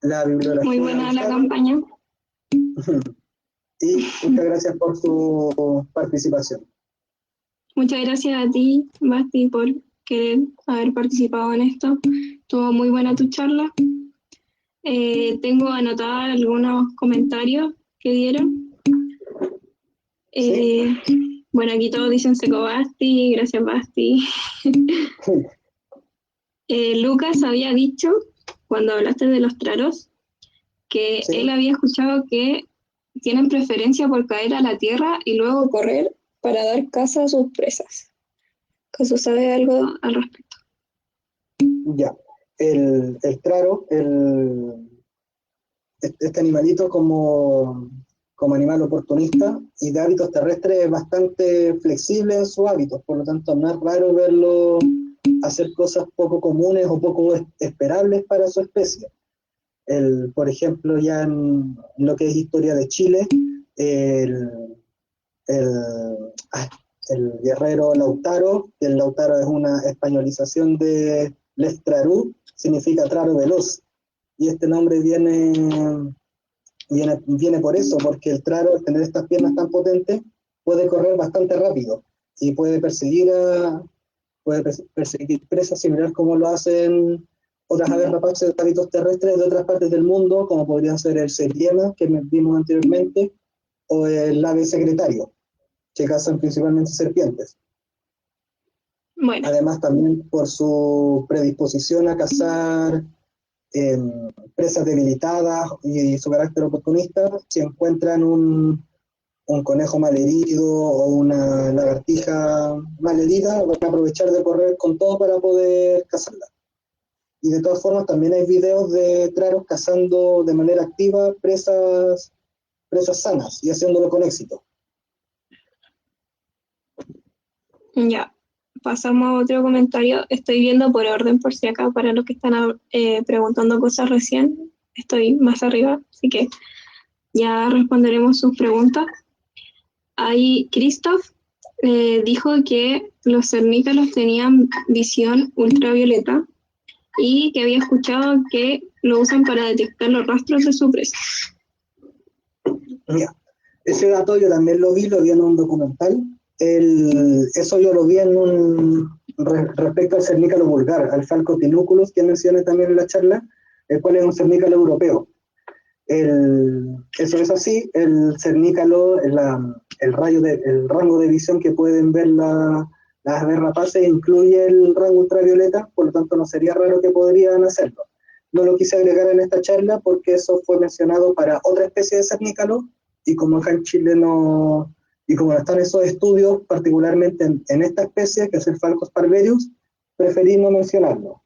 La bibliografía. Muy buena la campaña. Y muchas gracias por su participación. Muchas gracias a ti, Basti, por querer haber participado en esto. Estuvo muy buena tu charla. Tengo anotados algunos comentarios que dieron. ¿Sí? Bueno, aquí todos dicen seco Basti, gracias Basti. Lucas había dicho, cuando hablaste de los traros, que Sí. él había escuchado que tienen preferencia por caer a la tierra y luego correr para dar caza a sus presas. ¿Acaso sabe algo al respecto? Ya, el traro, este animalito como animal oportunista y de hábitos terrestres es bastante flexible en sus hábitos, por lo tanto no es raro verlo hacer cosas poco comunes o poco esperables para su especie. Por ejemplo, ya en lo que es historia de Chile, el, el, el guerrero Lautaro, el Lautaro es una españolización de Lestrarú, significa traro veloz, y este nombre viene por eso, porque el traro, al tener estas piernas tan potentes, puede correr bastante rápido y puede perseguir presas similar como lo hacen otras aves rapaces de hábitos terrestres de otras partes del mundo, como podrían ser el seriema, que vimos anteriormente, o el ave secretario, que cazan principalmente serpientes. Bueno, Además, también por su predisposición a cazar presas debilitadas y su carácter oportunista, si encuentran un conejo malherido o una lagartija malherida, van a aprovechar de correr con todo para poder cazarla. Y de todas formas, también hay videos de traros cazando de manera activa presas sanas y haciéndolo con éxito. ya. Pasamos a otro comentario. Estoy viendo por orden por si acá, para los que están preguntando cosas recién. Estoy más arriba, así que ya responderemos sus preguntas. Ahí Christoph dijo que los cernícalos tenían visión ultravioleta y que había escuchado que lo usan para detectar los rastros de su presa. Ya. Ese dato yo también lo vi en un documental. Eso yo lo vi respecto al cernícalo vulgar, al Falco tinuculus, que mencioné también en la charla, el cual es un cernícalo europeo. Eso es así, el cernícalo, el rango de visión que pueden ver las aves rapaces incluye el rango ultravioleta, por lo tanto no sería raro que podrían hacerlo. No lo quise agregar en esta charla porque eso fue mencionado para otra especie de cernícalo, y como acá en Chile no, y como no están esos estudios, particularmente en esta especie, que es el Falcos parverius, preferí no mencionarlo.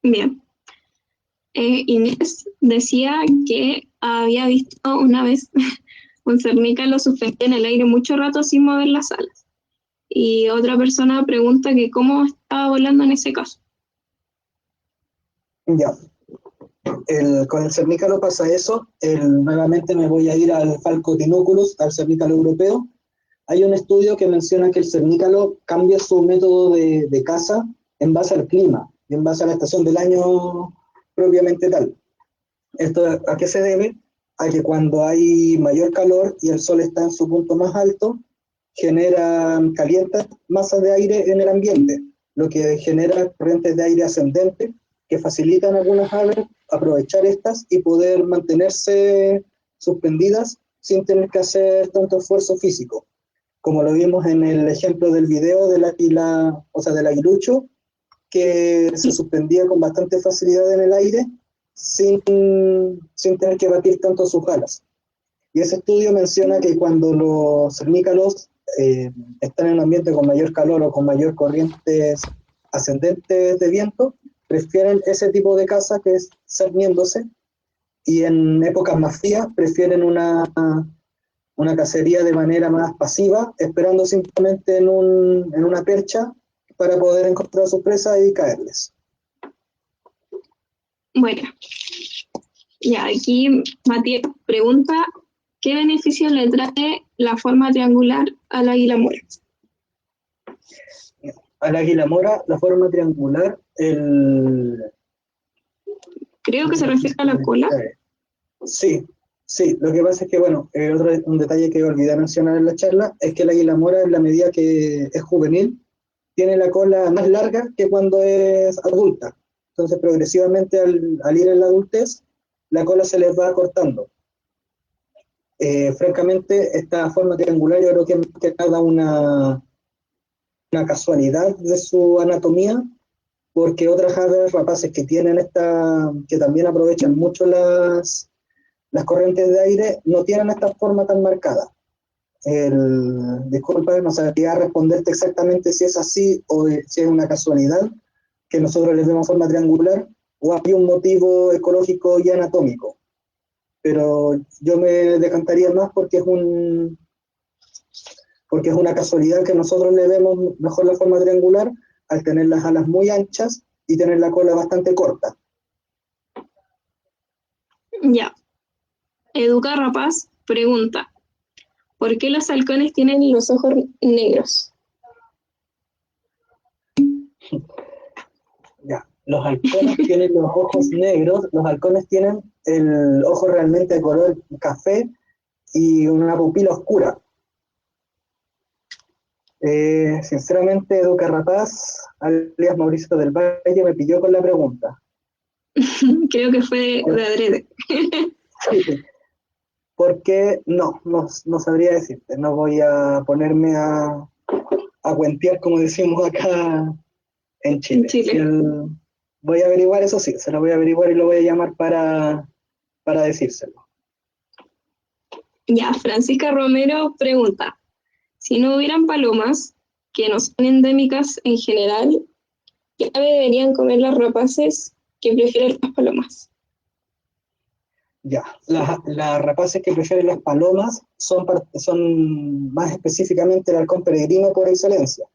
Bien. Inés decía que había visto una vez un cernícalo suspendido en el aire mucho rato sin mover las alas. Y otra persona pregunta que cómo estaba volando en ese caso. Ya. Con el cernícalo pasa eso. Nuevamente me voy a ir al Falco tinuculus, al cernícalo europeo. Hay un estudio que menciona que el cernícalo cambia su método de caza en base al clima y en base a la estación del año propiamente tal. ¿Esto a qué se debe? A que cuando hay mayor calor y el sol está en su punto más alto, calienta masas de aire en el ambiente, lo que genera corrientes de aire ascendente que facilitan a algunas aves aprovechar estas y poder mantenerse suspendidas sin tener que hacer tanto esfuerzo físico. Como lo vimos en el ejemplo del video del águila, o sea, del aguilucho, que se suspendía con bastante facilidad en el aire sin tener que batir tanto sus alas. Y ese estudio menciona que cuando los cernícalos están en un ambiente con mayor calor o con mayor corrientes ascendentes de viento, prefieren ese tipo de caza que es cerniéndose, y en épocas más frías prefieren una cacería de manera más pasiva, esperando simplemente en una percha para poder encontrar su presa y caerles. Bueno, ya aquí Matías pregunta, ¿qué beneficio le trae la forma triangular al águila mora? Al águila mora, la forma triangular, Creo que se refiere a la cola. Sí, sí, lo que pasa es que, bueno, un detalle que olvidé mencionar en la charla es que el águila mora, en la medida que es juvenil, tiene la cola más larga que cuando es adulta. Entonces, progresivamente, al ir en la adultez, la cola se les va acortando. Francamente, esta forma triangular yo creo que cada una casualidad de su anatomía, porque otras aves rapaces que tienen que también aprovechan mucho las corrientes de aire, no tienen esta forma tan marcada. Disculpa, no sabría responderte exactamente si es así o si es una casualidad que nosotros les vemos forma triangular o hay un motivo ecológico y anatómico. Pero yo me decantaría más porque es una casualidad que nosotros le vemos mejor la forma triangular al tener las alas muy anchas y tener la cola bastante corta. Ya. Educa Rapaz pregunta, ¿por qué los halcones tienen los ojos negros? Ya. Los halcones tienen los ojos negros, los halcones tienen el ojo realmente de color café y una pupila oscura. Sinceramente, Educa Rapaz, alias Mauricio del Valle, me pilló con la pregunta. Creo que fue de adrede. Sí, porque no sabría decirte, no voy a ponerme a cuentear como decimos acá en En Chile. Chile. Voy a averiguar eso sí, se lo voy a averiguar y lo voy a llamar para decírselo. Ya, Francisca Romero pregunta, si no hubieran palomas, que no son endémicas en general, ¿qué ave deberían comer los rapaces que prefieren las palomas? Ya, las rapaces que prefieren las palomas son más específicamente el halcón peregrino por excelencia.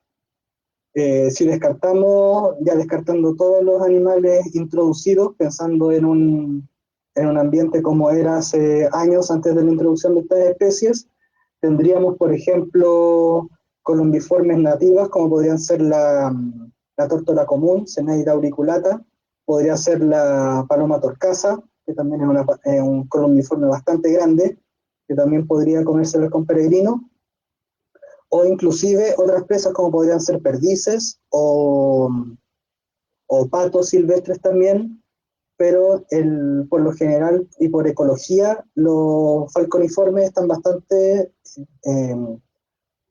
Si descartamos, ya descartando todos los animales introducidos, pensando en un ambiente como era hace años antes de la introducción de estas especies, tendríamos, por ejemplo, columbiformes nativas, como podrían ser la tórtola común, Zenaida auriculata, podría ser la paloma torcasa, que también es un columbiforme bastante grande, que también podría comerse con peregrino, o inclusive otras presas como podrían ser perdices o patos silvestres también, pero por lo general y por ecología, los falconiformes están bastante eh,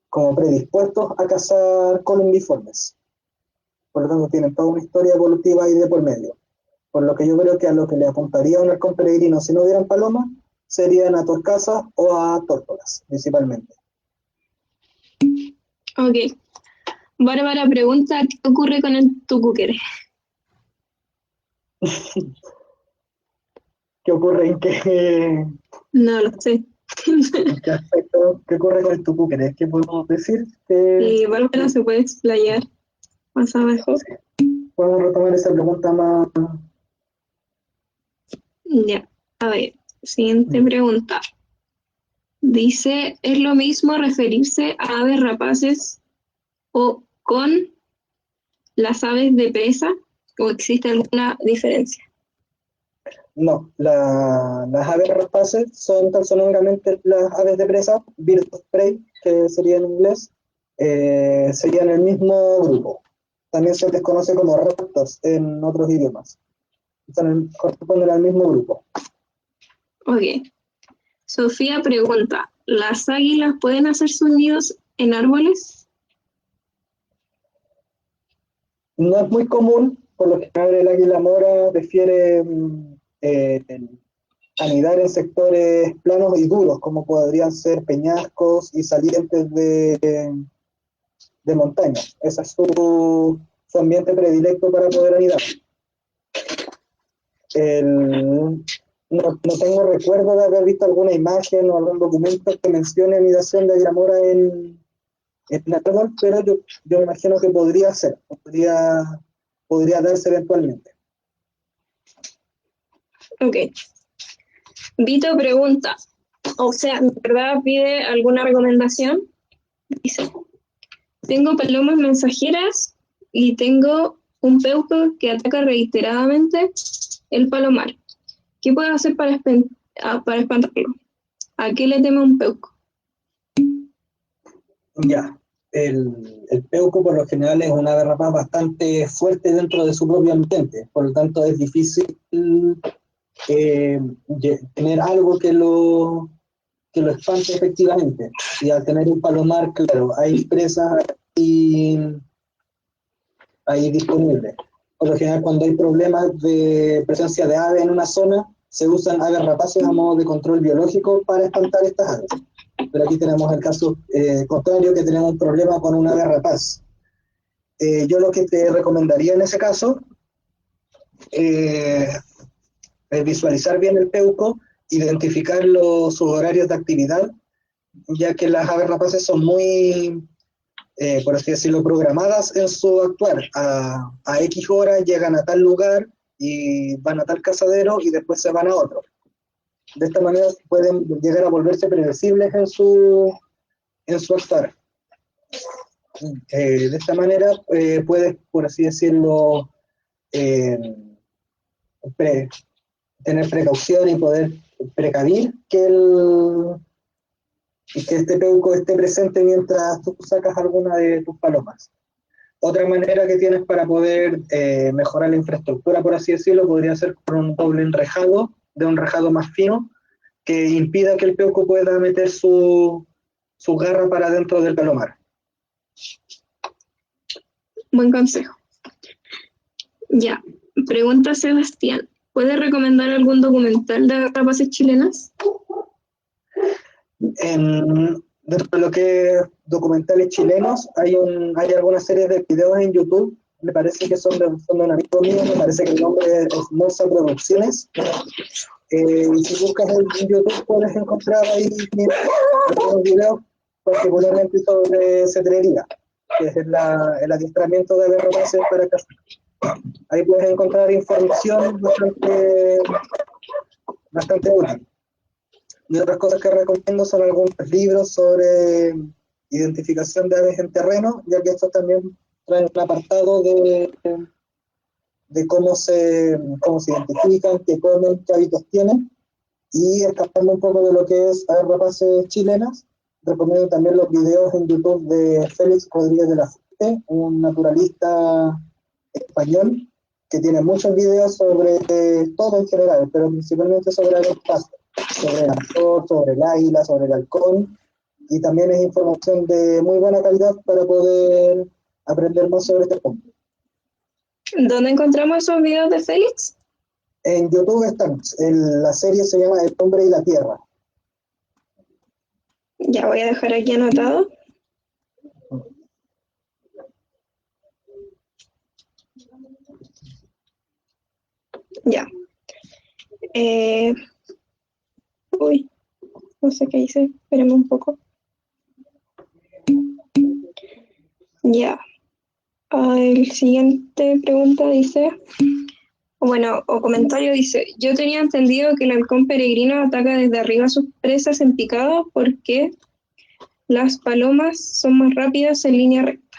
como predispuestos a cazar columbiformes. Por lo tanto, tienen toda una historia evolutiva ahí de por medio. Por lo que yo creo que a lo que le apuntaría un halcón peregrino si no hubieran palomas, serían a torcasas o a tórtolas, principalmente. Ok. Bárbara pregunta, ¿qué ocurre con el tucúquere? ¿Qué ocurre No lo sé. en qué aspecto? ¿Qué ocurre con el tucu? ¿Crees que podemos decir? Y Bárbara se puede explayar más abajo. Podemos retomar esa pregunta más. Ya, a ver, siguiente pregunta. Dice, ¿es lo mismo referirse a aves rapaces o con las aves de presa o existe alguna diferencia? No, las aves rapaces son taxonómicamente las aves de presa, birds of prey, que sería en inglés, serían el mismo grupo. También se les conoce como raptors en otros idiomas. Corresponden al mismo grupo. Ok. Sofía pregunta, ¿las águilas pueden hacer sus nidos en árboles? No es muy común, por lo general el águila mora prefiere anidar en sectores planos y duros, como podrían ser peñascos y salientes de montaña. Ese es su ambiente predilecto para poder anidar. No tengo recuerdo de haber visto alguna imagen o algún documento que mencione anidación de águila mora en árbol, pero yo me imagino que podría ser, podría darse eventualmente. Ok. Vito pregunta, o sea, ¿en verdad pide alguna recomendación? Dice, tengo palomas mensajeras y tengo un peuco que ataca reiteradamente el palomar. ¿Qué puedo hacer para espantarlo? ¿A qué le teme un peuco? Ya, el peuco por lo general es una garrapata bastante fuerte dentro de su propio ambiente, por lo tanto es difícil tener algo que lo espante efectivamente. Y al tener un palomar, claro, hay presas ahí disponibles. Por lo general, cuando hay problemas de presencia de aves en una zona, se usan aves rapaces a modo de control biológico para espantar estas aves. Pero aquí tenemos el caso contrario, que tenemos un problema con una ave rapaz. Yo lo que te recomendaría en ese caso eh, es visualizar bien el peuco, identificar sus horarios de actividad, ya que las aves rapaces son muy, por así decirlo, programadas en su actuar. A X horas llegan a tal lugar y van a tal cazadero y después se van a otro. De esta manera pueden llegar a volverse predecibles en su actuar. De esta manera puedes, por así decirlo, eh, pre, tener precaución y poder precaver que este peuco esté presente mientras tú sacas alguna de tus palomas. Otra manera que tienes para poder mejorar la infraestructura, por así decirlo, podría ser con un doble enrejado, de un rejado más fino, que impida que el peuco pueda meter su garra para dentro del palomar. Buen consejo. Ya, pregunta Sebastián. ¿Puede recomendar algún documental de rapaces chilenas? Dentro de lo que es documentales chilenos, hay algunas series de videos en YouTube, me parece que son de un amigo mío, me parece que el nombre es Moza Producciones. Si buscas en YouTube puedes encontrar ahí algunos videos, particularmente sobre cetrería, que es el adiestramiento de aves rapaces para cazar. Ahí puedes encontrar información bastante útil. Y otras cosas que recomiendo son algunos libros sobre identificación de aves en terreno, ya que estos también traen un apartado de cómo se identifican, qué comen, qué hábitos tienen. Y escapando un poco de lo que es aves rapaces chilenas, recomiendo también los videos en YouTube de Félix Rodríguez de la Fuente, un naturalista español que tiene muchos videos sobre todo en general, pero principalmente sobre aves rapaces, sobre el azor, sobre el águila, sobre el halcón, y también es información de muy buena calidad para poder aprender más sobre este punto. ¿Dónde encontramos esos videos de Félix? En YouTube están, la serie se llama El hombre y la tierra. Ya voy a dejar aquí anotado. Ya. Uy, no sé qué hice. Espérame un poco. Ya. El siguiente pregunta dice, bueno, o comentario dice, yo tenía entendido que el halcón peregrino ataca desde arriba a sus presas en picado porque las palomas son más rápidas en línea recta.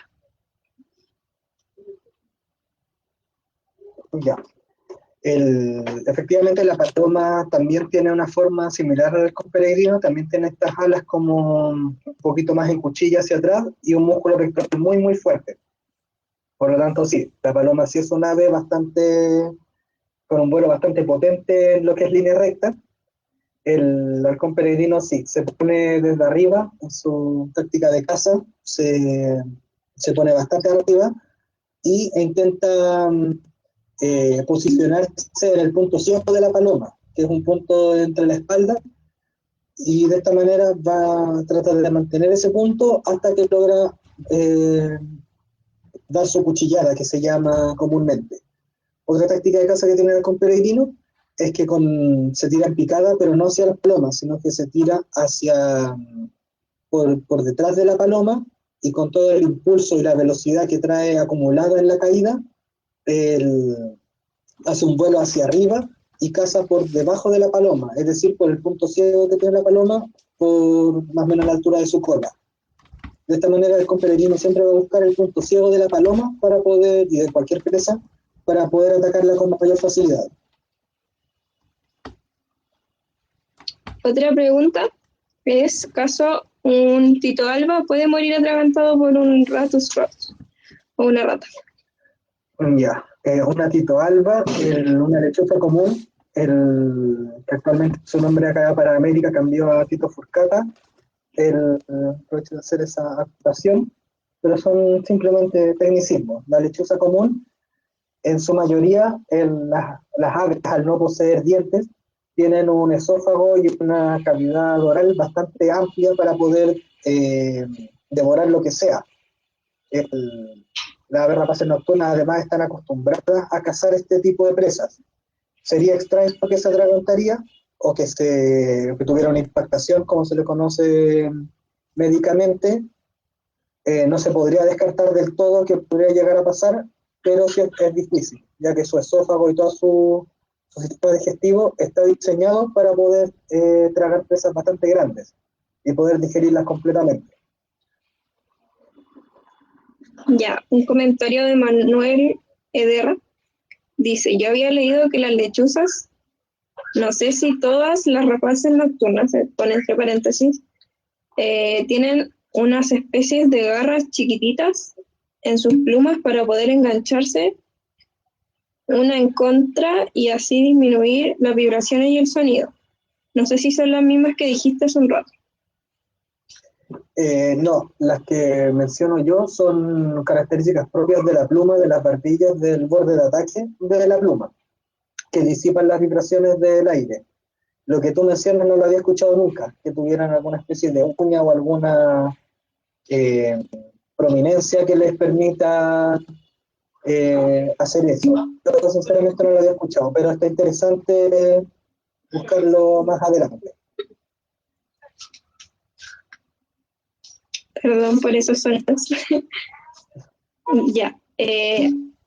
Ya. Efectivamente la paloma también tiene una forma similar al halcón peregrino, también tiene estas alas como un poquito más en cuchilla hacia atrás y un músculo pectoral muy muy fuerte. Por lo tanto, sí, la paloma sí es un ave con un vuelo bastante potente en lo que es línea recta. El halcón peregrino sí, se pone desde arriba en su táctica de caza, se pone bastante arriba e intenta posicionarse en el punto ciego de la paloma, que es un punto entre la espalda, y de esta manera va a tratar de mantener ese punto hasta que logra dar su cuchillada, que se llama comúnmente. Otra táctica de caza que tiene el halcón peregrino es que se tira en picada, pero no hacia la paloma, sino que se tira por detrás de la paloma, y con todo el impulso y la velocidad que trae acumulada en la caída, hace un vuelo hacia arriba y caza por debajo de la paloma, es decir, por el punto ciego que tiene la paloma, por más o menos la altura de su cola. De esta manera el halcón peregrino siempre va a buscar el punto ciego de la paloma y de cualquier presa, para poder atacarla con mayor facilidad. Otra pregunta es, ¿caso un tito alba puede morir atragantado por un ratus rotus o una rata? Ya, una tito alba, una lechuza común, que actualmente su nombre acá para América cambió a tito furcata. Aprovecho de hacer esa actuación, pero son simplemente tecnicismos. La lechuza común, en su mayoría, las aves, al no poseer dientes, tienen un esófago y una cavidad oral bastante amplia para poder devorar lo que sea. Las aves rapaces nocturnas además están acostumbradas a cazar este tipo de presas. Sería extraño que se atragantaría o que tuviera una impactación, como se le conoce médicamente. No se podría descartar del todo que podría llegar a pasar, pero sí es difícil, ya que su esófago y todo su sistema digestivo está diseñado para poder tragar presas bastante grandes y poder digerirlas completamente. Ya, un comentario de Manuel Ederra dice, yo había leído que las lechuzas, no sé si todas las rapaces nocturnas, se pone entre paréntesis, tienen unas especies de garras chiquititas en sus plumas para poder engancharse una en contra y así disminuir las vibraciones y el sonido. No sé si son las mismas que dijiste hace un rato. No, las que menciono yo son características propias de la pluma, de las barbillas del borde de ataque de la pluma, que disipan las vibraciones del aire. Lo que tú mencionas no lo había escuchado nunca, que tuvieran alguna especie de uña o alguna eh, prominencia que les permita hacer eso. Yo sinceramente no lo había escuchado, pero está interesante buscarlo más adelante. Perdón por esos sonidos. Ya.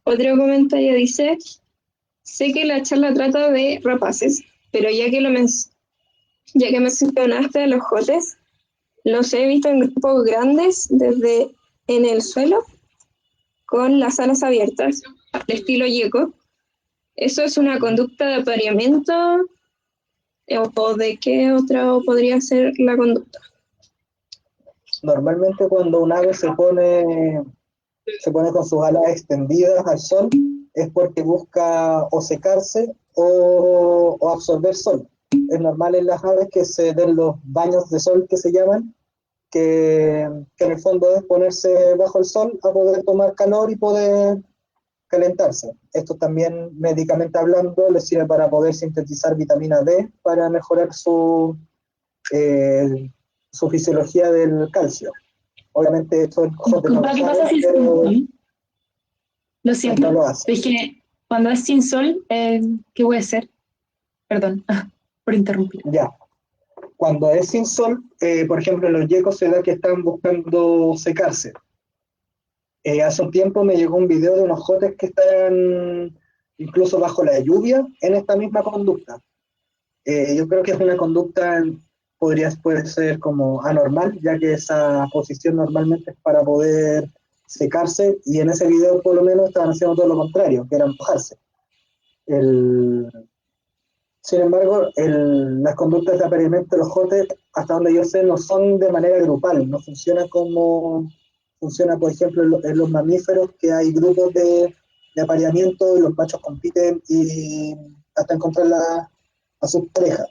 Otro comentario dice, sé que la charla trata de rapaces, pero ya que mencionaste a los jotes, los he visto en grupos grandes desde en el suelo con las alas abiertas, de estilo yeco. ¿Eso es una conducta de apareamiento o de qué otra podría ser la conducta? Normalmente cuando un ave se pone con sus alas extendidas al sol, es porque busca o secarse o absorber sol. Es normal en las aves que se den los baños de sol que se llaman, que en el fondo es ponerse bajo el sol a poder tomar calor y poder calentarse. Esto también médicamente hablando les sirve para poder sintetizar vitamina D para mejorar eh, su fisiología del calcio. Obviamente esto el cojote no lo Disculpa, ¿qué sabe, pasa si es sin pero sol? Lo no siento, lo hace. es que cuando es sin sol, ¿qué puede ser? Perdón, por interrumpir. Ya, cuando es sin sol, por ejemplo, los yecos se da que están buscando secarse. Hace un tiempo me llegó un video de unos jotes que están incluso bajo la lluvia en esta misma conducta. Yo creo que es una conducta, puede ser como anormal, ya que esa posición normalmente es para poder secarse, y en ese video por lo menos estaban haciendo todo lo contrario, que era mojarse. El, Sin embargo, las conductas de apareamiento de los jotes, hasta donde yo sé, no son de manera grupal, no funciona como funciona, por ejemplo, en los mamíferos, que hay grupos de apareamiento y los machos compiten y hasta encontrar a sus parejas.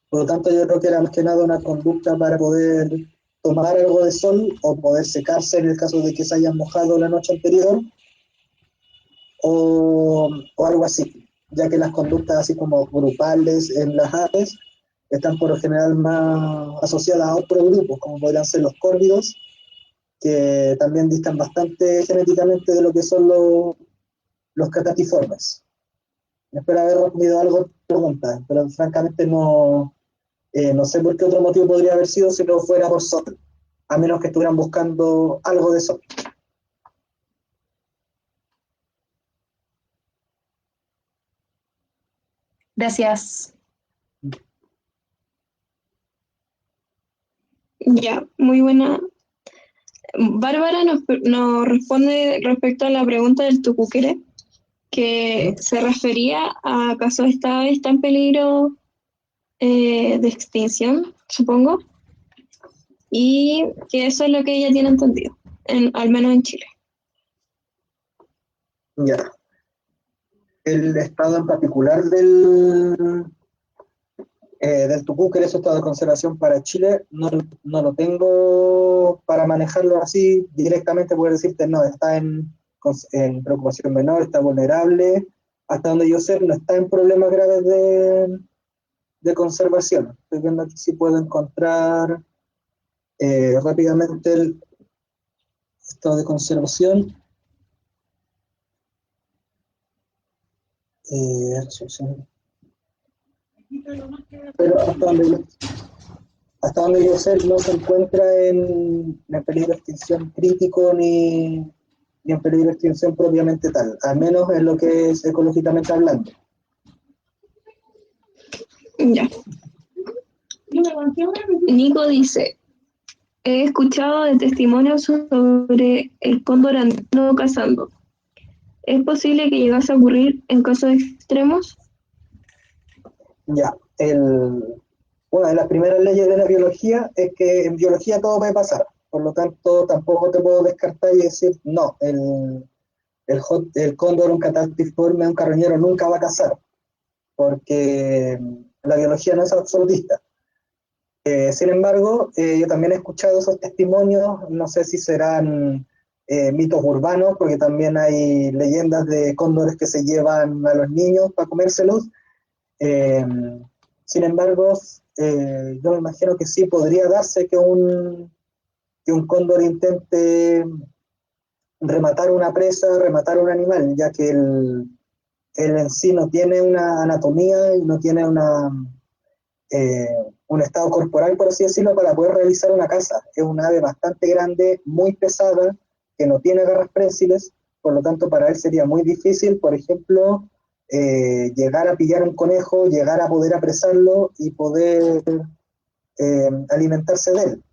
Por lo tanto, yo creo que era más que nada una conducta para poder tomar algo de sol o poder secarse en el caso de que se hayan mojado la noche anterior, o algo así, ya que las conductas así como grupales en las aves están por lo general más asociadas a otros grupos, como podrían ser los córvidos, que también distan bastante genéticamente de lo que son los catatiformes. Espero haber respondido algo a tu pregunta, pero francamente no sé por qué otro motivo podría haber sido si no fuera por sol, a menos que estuvieran buscando algo de sol. Gracias. Ya, muy buena. Bárbara nos responde respecto a la pregunta del tucúquere, que ¿Mm? se refería a acaso esta ave está en peligro de extinción, supongo, y que eso es lo que ella tiene entendido, al menos en Chile. Ya. El estado en particular del Tucúquer, ese estado de conservación para Chile, no lo tengo para manejarlo así directamente, puedo decirte, no, está en preocupación menor, está vulnerable, hasta donde yo sé, no está en problemas graves de conservación. Estoy viendo aquí si puedo encontrar rápidamente el estado de conservación. Resolución. Pero hasta donde yo sé, no se encuentra en peligro de extinción crítico ni en peligro de extinción propiamente tal, al menos en lo que es ecológicamente hablando. Ya. Nico dice, he escuchado de testimonios sobre el cóndor andino cazando. ¿Es posible que llegase a ocurrir en casos extremos? Ya, una de las primeras leyes de la biología es que en biología todo puede pasar, por lo tanto tampoco te puedo descartar y decir, no, el cóndor, un catatiforme, un carroñero nunca va a cazar, porque la biología no es absolutista. Sin embargo, yo también he escuchado esos testimonios, no sé si serán mitos urbanos, porque también hay leyendas de cóndores que se llevan a los niños para comérselos. Eh, Sin embargo, yo me imagino que sí podría darse que un cóndor intente rematar una presa, rematar un animal, ya que él en sí no tiene una anatomía y no tiene eh, un estado corporal, por así decirlo, para poder realizar una caza. Es un ave bastante grande, muy pesada, que no tiene garras prensiles, por lo tanto para él sería muy difícil, por ejemplo, llegar a pillar un conejo, llegar a poder apresarlo y poder alimentarse de él.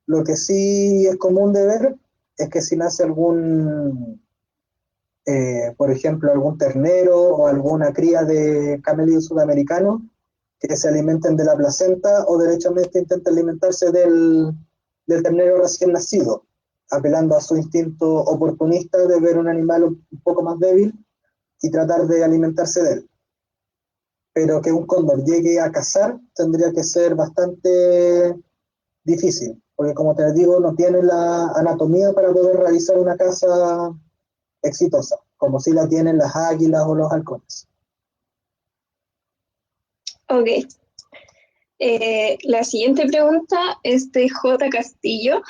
Lo que sí es común de ver es que si nace por ejemplo, algún ternero o alguna cría de camello sudamericano, que se alimenten de la placenta o derechamente intenten alimentarse del ternero recién nacido, apelando a su instinto oportunista de ver un animal un poco más débil y tratar de alimentarse de él. Pero que un cóndor llegue a cazar tendría que ser bastante difícil, porque como te digo, no tiene la anatomía para poder realizar una caza exitosa, como si la tienen las águilas o los halcones. Ok. La siguiente pregunta es de J. Castillo.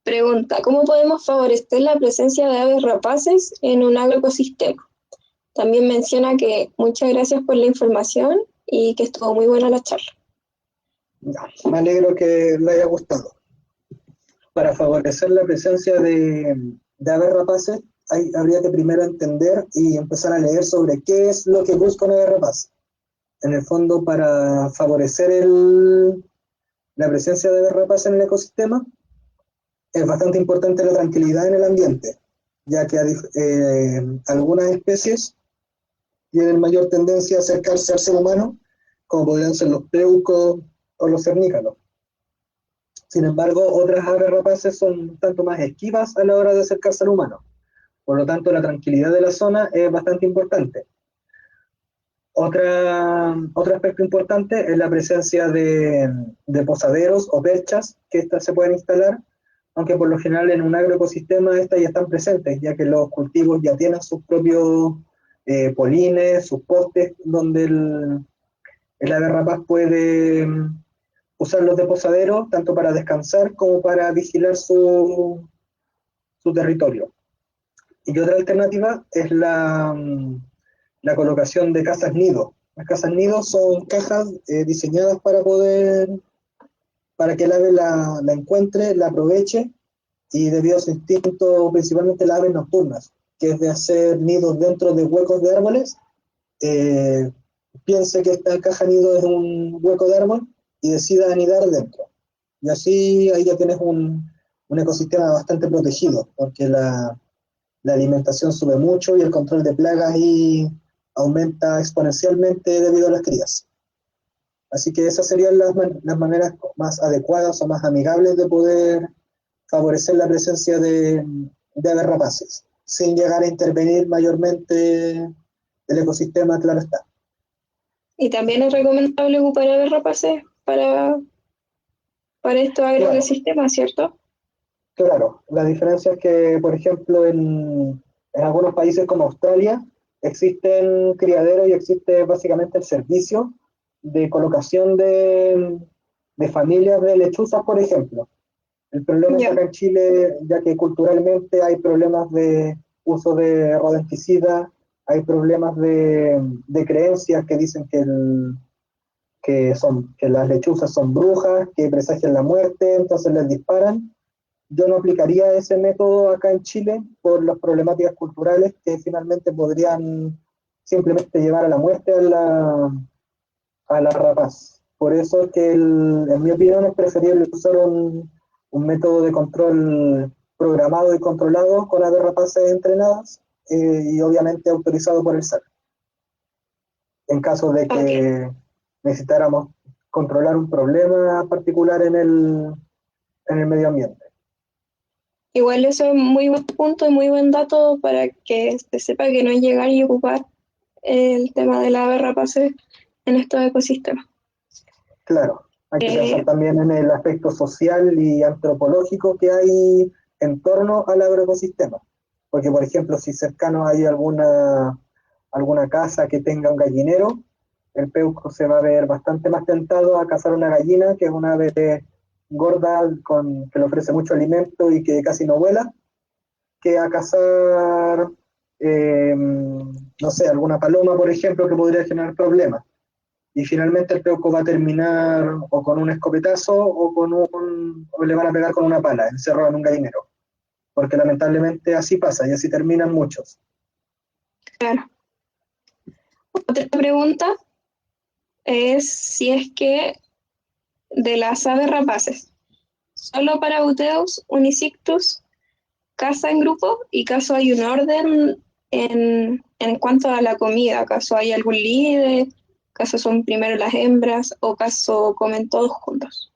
Pregunta, ¿cómo podemos favorecer la presencia de aves rapaces en un agroecosistema? También menciona que muchas gracias por la información y que estuvo muy buena la charla. Ya, me alegro que le haya gustado. Para favorecer la presencia de aves rapaces, habría que primero entender y empezar a leer sobre qué es lo que busca una ave rapaz. En el fondo, para favorecer la presencia de aves rapaces en el ecosistema, es bastante importante la tranquilidad en el ambiente, ya que algunas especies tienen mayor tendencia a acercarse al ser humano, como podrían ser los peucos o los cernícalos. Sin embargo, otras aves rapaces son tanto más esquivas a la hora de acercarse al humano. Por lo tanto, la tranquilidad de la zona es bastante importante. Otro aspecto importante es la presencia de posaderos o perchas que estas se pueden instalar, aunque por lo general en un agroecosistema estas ya están presentes, ya que los cultivos ya tienen sus propios polines, sus postes, donde el ave rapaz puede usarlos de posadero tanto para descansar como para vigilar su territorio. Y otra alternativa es la colocación de casas nido. Las casas nido son cajas diseñadas para que el ave la encuentre, la aproveche, y debido a su instinto, principalmente las aves nocturnas, que es de hacer nidos dentro de huecos de árboles, eh, piense que esta caja nido es un hueco de árbol y decida anidar dentro. Y así ahí ya tienes un ecosistema bastante protegido, porque la alimentación sube mucho y el control de plagas ahí aumenta exponencialmente debido a las crías. Así que esas serían las maneras más adecuadas o más amigables de poder favorecer la presencia de aves rapaces, sin llegar a intervenir mayormente el ecosistema, claro está. Y también es recomendable ocupar aves rapaces para estos Claro, agroecosistemas, ¿cierto? claro. La diferencia es que, por ejemplo, en algunos países como Australia, existen criaderos y existe básicamente el servicio de colocación de familias de lechuzas, por ejemplo. El problema es Ya. acá en Chile, ya que culturalmente hay problemas de uso de rodenticidas, hay problemas de creencias que dicen que las lechuzas son brujas, que presagian la muerte, entonces les disparan. Yo no aplicaría ese método acá en Chile por las problemáticas culturales que finalmente podrían simplemente llevar a la muerte a la rapaz. Por eso es que, en mi opinión, es preferible usar un método de control programado y controlado con aves rapaces entrenadas y obviamente autorizado por el SAC. En caso de Ok. que necesitáramos controlar un problema particular en el medio ambiente. Igual eso es muy buen punto y muy buen dato para que se sepa que no es llegar y ocupar el tema de la ave rapaces en estos ecosistemas. Claro, hay que pensar también en el aspecto social y antropológico que hay en torno al agroecosistema. Porque, por ejemplo, si cercano hay alguna casa que tenga un gallinero, el peuco se va a ver bastante más tentado a cazar una gallina, que es una ave gorda que le ofrece mucho alimento y que casi no vuela, que a cazar, no sé, alguna paloma, por ejemplo, que podría generar problemas. Y finalmente el peuco va a terminar o con un escopetazo o le van a pegar con una pala, encerrado en un gallinero. Porque lamentablemente así pasa y así terminan muchos. Claro. Otra pregunta es si es que de las aves rapaces, solo Parabuteus, Unisictus, caza en grupo y caso hay un orden en cuanto a la comida, acaso hay algún líder, acaso son primero las hembras o acaso comen todos juntos.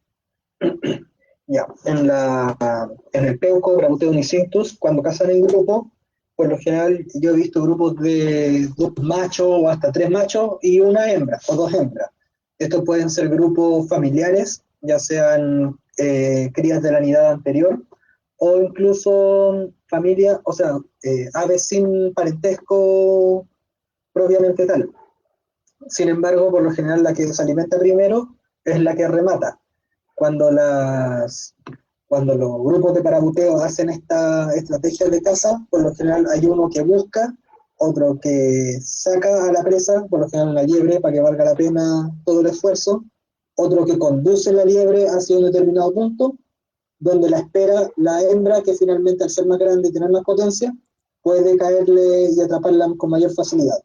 Ya, en el peuco, Gramuteus uniscinctus, cuando cazan en grupo, por lo general yo he visto grupos de 2 machos o hasta 3 machos y una hembra o 2 hembras. Estos pueden ser grupos familiares, ya sean crías de la nidada anterior o incluso familias, o sea, aves sin parentesco propiamente tal. Sin embargo, por lo general la que se alimenta primero es la que remata. Cuando los grupos de parabuteo hacen esta estrategia de caza, por lo general hay uno que busca, otro que saca a la presa, por lo general la liebre, para que valga la pena todo el esfuerzo, otro que conduce la liebre hacia un determinado punto, donde la espera la hembra, que finalmente al ser más grande y tener más potencia, puede caerle y atraparla con mayor facilidad.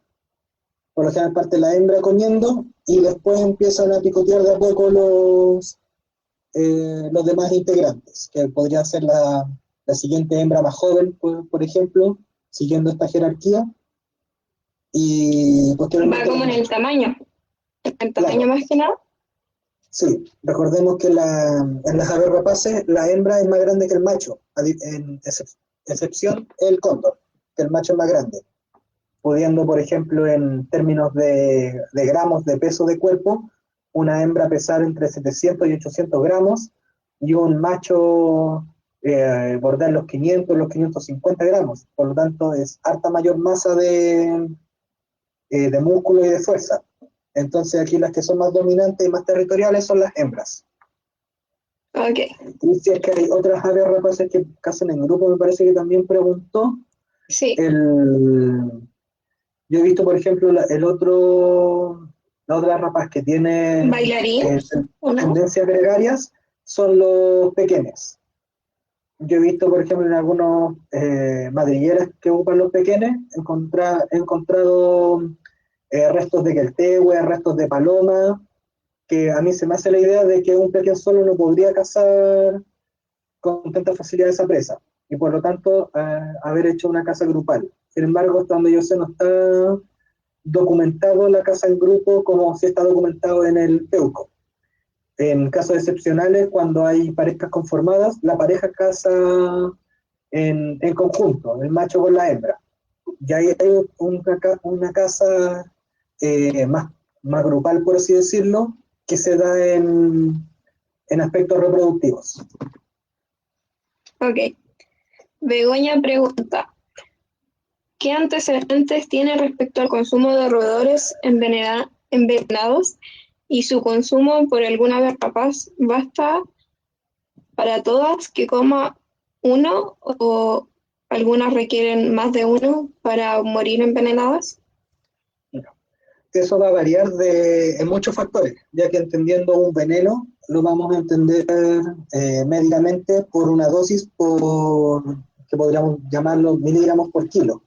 Por lo general parte la hembra comiendo y después empiezan a picotear de a poco los demás integrantes, que podría ser la siguiente hembra más joven, por ejemplo, siguiendo esta jerarquía. Y Va como en el tamaño claro, más que nada. Sí, recordemos que en las aves rapaces la hembra es más grande que el macho, en excepción el cóndor, que el macho es más grande, pudiendo, por ejemplo, en términos de gramos de peso de cuerpo, una hembra pesar entre 700 y 800 gramos y un macho bordar los 500, los 550 gramos. Por lo tanto, es harta mayor masa de músculo y de fuerza. Entonces, aquí las que son más dominantes y más territoriales son las hembras. Ok. Y si es que hay otras aves rapaces que cazan en grupo, me parece que también preguntó. Sí. Yo he visto, por ejemplo, la otra rapaz que tiene Bailarín, tendencias gregarias son los pequeños. Yo he visto, por ejemplo, en algunos madrigueras que ocupan los pequeños, he encontrado restos de queltehue, restos de paloma, que a mí se me hace la idea de que un pequeño solo no podría cazar con tanta facilidad esa presa, y por lo tanto haber hecho una caza grupal. Sin embargo, hasta donde yo sé, no está documentado la caza en grupo como sí está documentado en el peuco. En casos excepcionales, cuando hay parejas conformadas, la pareja caza en conjunto, el macho con la hembra. Y ahí hay una caza más grupal, por así decirlo, que se da en aspectos reproductivos. Ok. Begoña pregunta, ¿qué antecedentes tiene respecto al consumo de roedores envenenados y su consumo por alguna ave rapaz? ¿Basta para todas que coma uno o algunas requieren más de uno para morir envenenadas? Eso va a variar en muchos factores, ya que entendiendo un veneno lo vamos a entender médicamente por una dosis que podríamos llamarlo miligramos por kilo.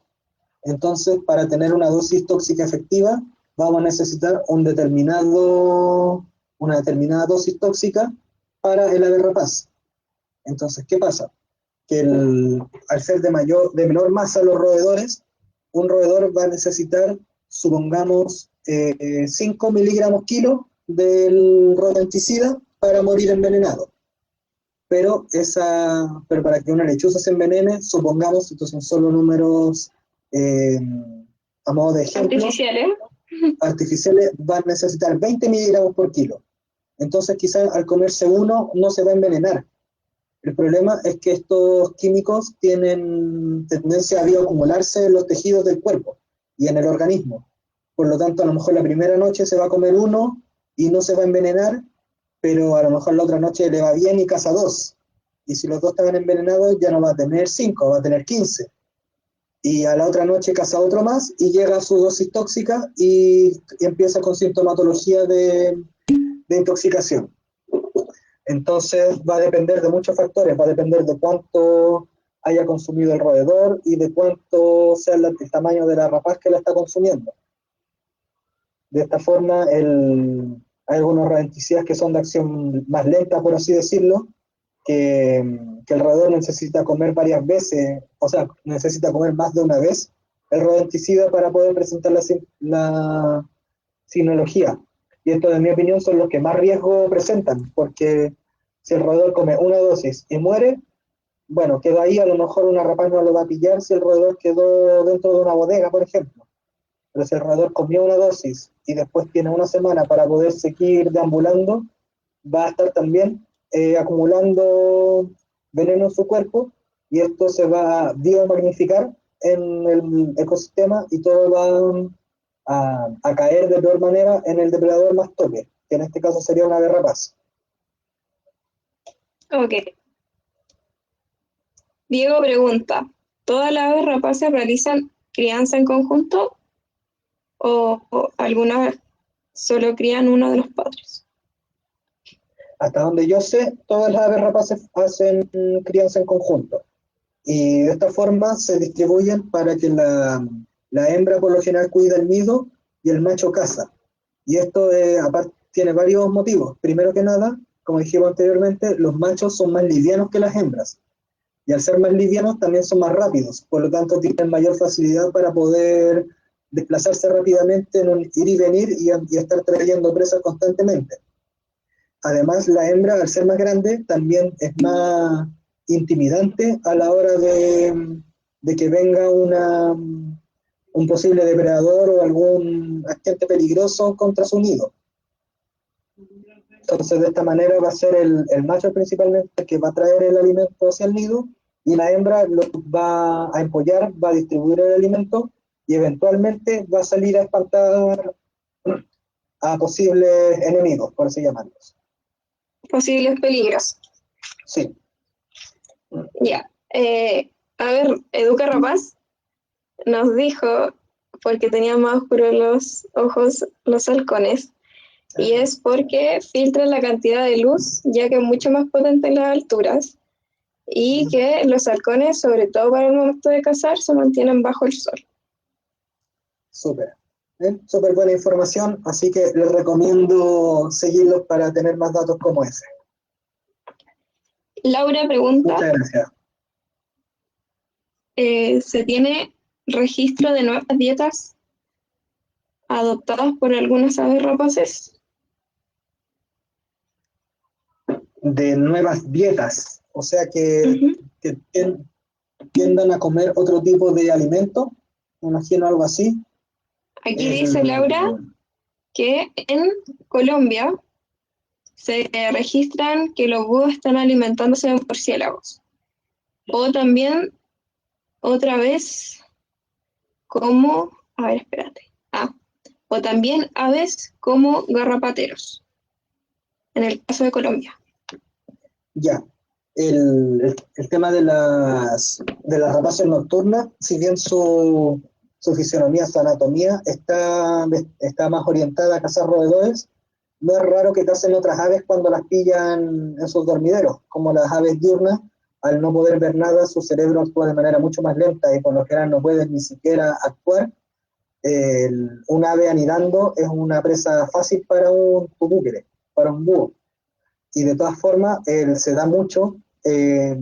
Entonces, para tener una dosis tóxica efectiva, vamos a necesitar una determinada dosis tóxica para el ave rapaz. Entonces, ¿qué pasa? Que al ser de menor masa los roedores, un roedor va a necesitar, supongamos, 5 miligramos kilo del rodenticida para morir envenenado. Pero para que una lechuza se envenene, supongamos, estos son solo números a modo de ejemplo. Artificiales. artificiales van a necesitar 20 miligramos por kilo. Entonces quizás al comerse uno no se va a envenenar. El problema es que estos químicos tienen tendencia a bioacumularse en los tejidos del cuerpo y en el organismo. Por lo tanto, a lo mejor la primera noche se va a comer uno y no se va a envenenar, pero a lo mejor la otra noche le va bien y caza dos. Y si los dos estaban envenenados, ya no va a tener 5, va a tener 15. Y a la otra noche caza otro más y llega a su dosis tóxica y empieza con sintomatología de intoxicación. Entonces va a depender de muchos factores, va a depender de cuánto haya consumido el roedor y de cuánto sea el tamaño de la rapaz que la está consumiendo. De esta forma, hay algunos rodenticidas que son de acción más lenta, por así decirlo, que el roedor necesita comer varias veces, o sea, necesita comer más de una vez el rodenticida para poder presentar la sinología. Y esto, en mi opinión, son los que más riesgo presentan, porque si el roedor come una dosis y muere, bueno, quedó ahí, a lo mejor una rapaz no lo va a pillar si el roedor quedó dentro de una bodega, por ejemplo. Pero si el roedor comió una dosis y después tiene una semana para poder seguir deambulando, va a estar también acumulando veneno en su cuerpo y esto se va a biomagnificar en el ecosistema y todo va a caer de peor manera en el depredador más tope, que en este caso sería una ave rapaz. Ok. Diego pregunta, ¿todas las aves rapaces realizan crianza en conjunto o algunas solo crían uno de los padres? Hasta donde yo sé, todas las aves rapaces hacen crianza en conjunto. Y de esta forma se distribuyen para que la hembra por lo general cuida el nido y el macho caza. Y esto aparte tiene varios motivos. Primero que nada, como dijimos anteriormente, los machos son más livianos que las hembras. Y al ser más livianos también son más rápidos. Por lo tanto, tienen mayor facilidad para poder desplazarse rápidamente en un ir y venir y estar trayendo presas constantemente. Además, la hembra, al ser más grande, también es más intimidante a la hora de que venga un posible depredador o algún agente peligroso contra su nido. Entonces, de esta manera va a ser el macho principalmente el que va a traer el alimento hacia el nido y la hembra lo va a empollar, va a distribuir el alimento y eventualmente va a salir a espantar a posibles enemigos, por así llamarlos. Posibles peligros. Sí. Ya. A ver, Educa Rapaz nos dijo, porque tenían más oscuros los ojos los halcones, y es porque filtran la cantidad de luz, ya que es mucho más potente en las alturas, y que los halcones, sobre todo para el momento de cazar, se mantienen bajo el sol. Súper. Súper buena información, así que les recomiendo seguirlos para tener más datos como ese. Laura pregunta, Muchas gracias. ¿se tiene registro de nuevas dietas adoptadas por algunas aves rapaces? De nuevas dietas, o sea que tiendan a comer otro tipo de alimento, me imagino algo así. Aquí dice Laura que en Colombia se registran que los búhos están alimentándose de murciélagos. O también, otra vez, como, a ver, espérate. O también aves como garrapateros, en el caso de Colombia. Ya, el tema de las rapaces nocturnas, si bien su fisionomía, su anatomía está más orientada a cazar roedores, no es raro que cacen otras aves cuando las pillan en sus dormideros, como las aves diurnas, al no poder ver nada, su cerebro actúa de manera mucho más lenta y por lo general no pueden ni siquiera actuar. Un ave anidando es una presa fácil para un tubúquere, para un búho. Y de todas formas, se da mucho de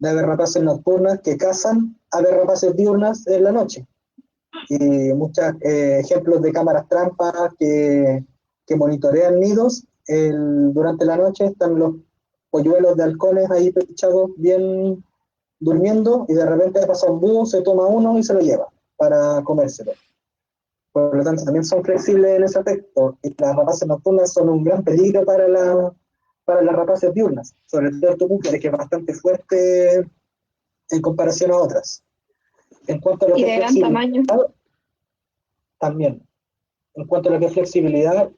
aves rapaces nocturnas que cazan aves rapaces diurnas en la noche. Y muchos ejemplos de cámaras trampas que monitorean nidos. Durante la noche están los polluelos de halcones ahí pechados bien durmiendo y de repente pasa un búho, se toma uno y se lo lleva para comérselo. por lo tanto también son flexibles en ese aspecto, y las rapaces nocturnas son un gran peligro para las rapaces diurnas, sobre todo el tucúquere, que es bastante fuerte en comparación a otras. En cuanto a lo Y que de es gran flexibilidad, tamaño. también. En cuanto a lo que es flexibilidad,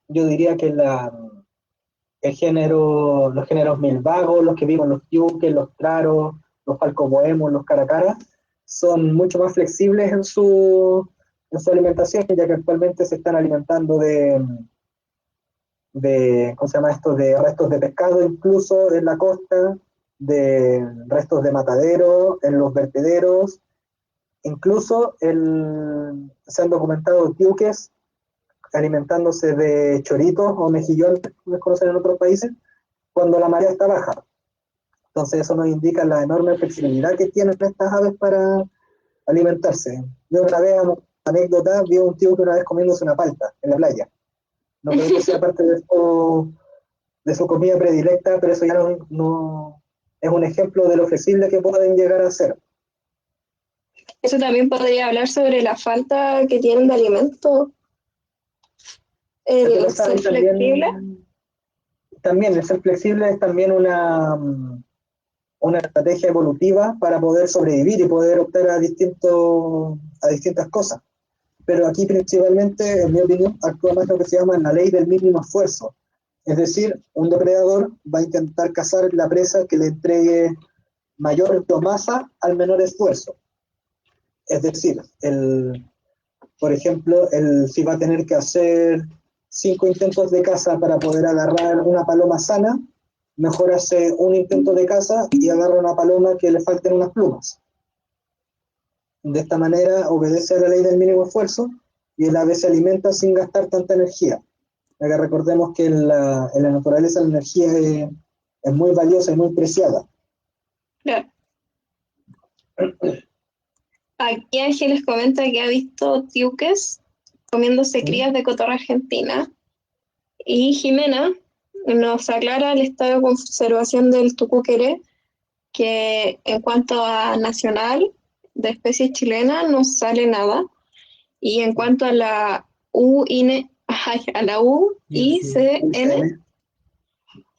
yo diría que los géneros milvagos, los que vimos, los yuques, los traros, los falcobohemos, los caracaras, son mucho más flexibles en su alimentación, ya que actualmente se están alimentando ¿cómo se llama esto?, de restos de pescado, incluso en la costa, de restos de matadero, en los vertederos, incluso se han documentado yuques alimentándose de choritos o mejillones, como se conocen en otros países, cuando la marea está baja. Entonces eso nos indica la enorme flexibilidad que tienen estas aves para alimentarse. Yo una vez, anécdota, vi a un tío que una vez comiéndose una palta en la playa. No creo que sea parte de su comida predilecta, pero eso ya no es un ejemplo de lo flexible que pueden llegar a ser. Eso también podría hablar sobre la falta que tienen de alimento, Pero el saben, ser flexible. también el ser flexible es también una estrategia evolutiva para poder sobrevivir y poder optar a distintas cosas. Pero aquí principalmente, en mi opinión, actúa más lo que se llama la ley del mínimo esfuerzo. Es decir, un depredador va a intentar cazar la presa que le entregue mayor biomasa al menor esfuerzo. Es decir, por ejemplo, si va a tener que hacer 5 intentos de caza para poder agarrar una paloma sana, mejor hace un intento de caza y agarra una paloma que le falten unas plumas. De esta manera obedece a la ley del mínimo esfuerzo y el ave se alimenta sin gastar tanta energía. Ya que recordemos que en la naturaleza la energía es muy valiosa y muy preciada. Claro. Aquí Ángeles comenta que ha visto tiuques comiéndose crías de cotorra argentina. Y Jimena nos aclara el estado de conservación del tucúquere, que en cuanto a nacional de especies chilenas no sale nada. Y en cuanto a la UICN,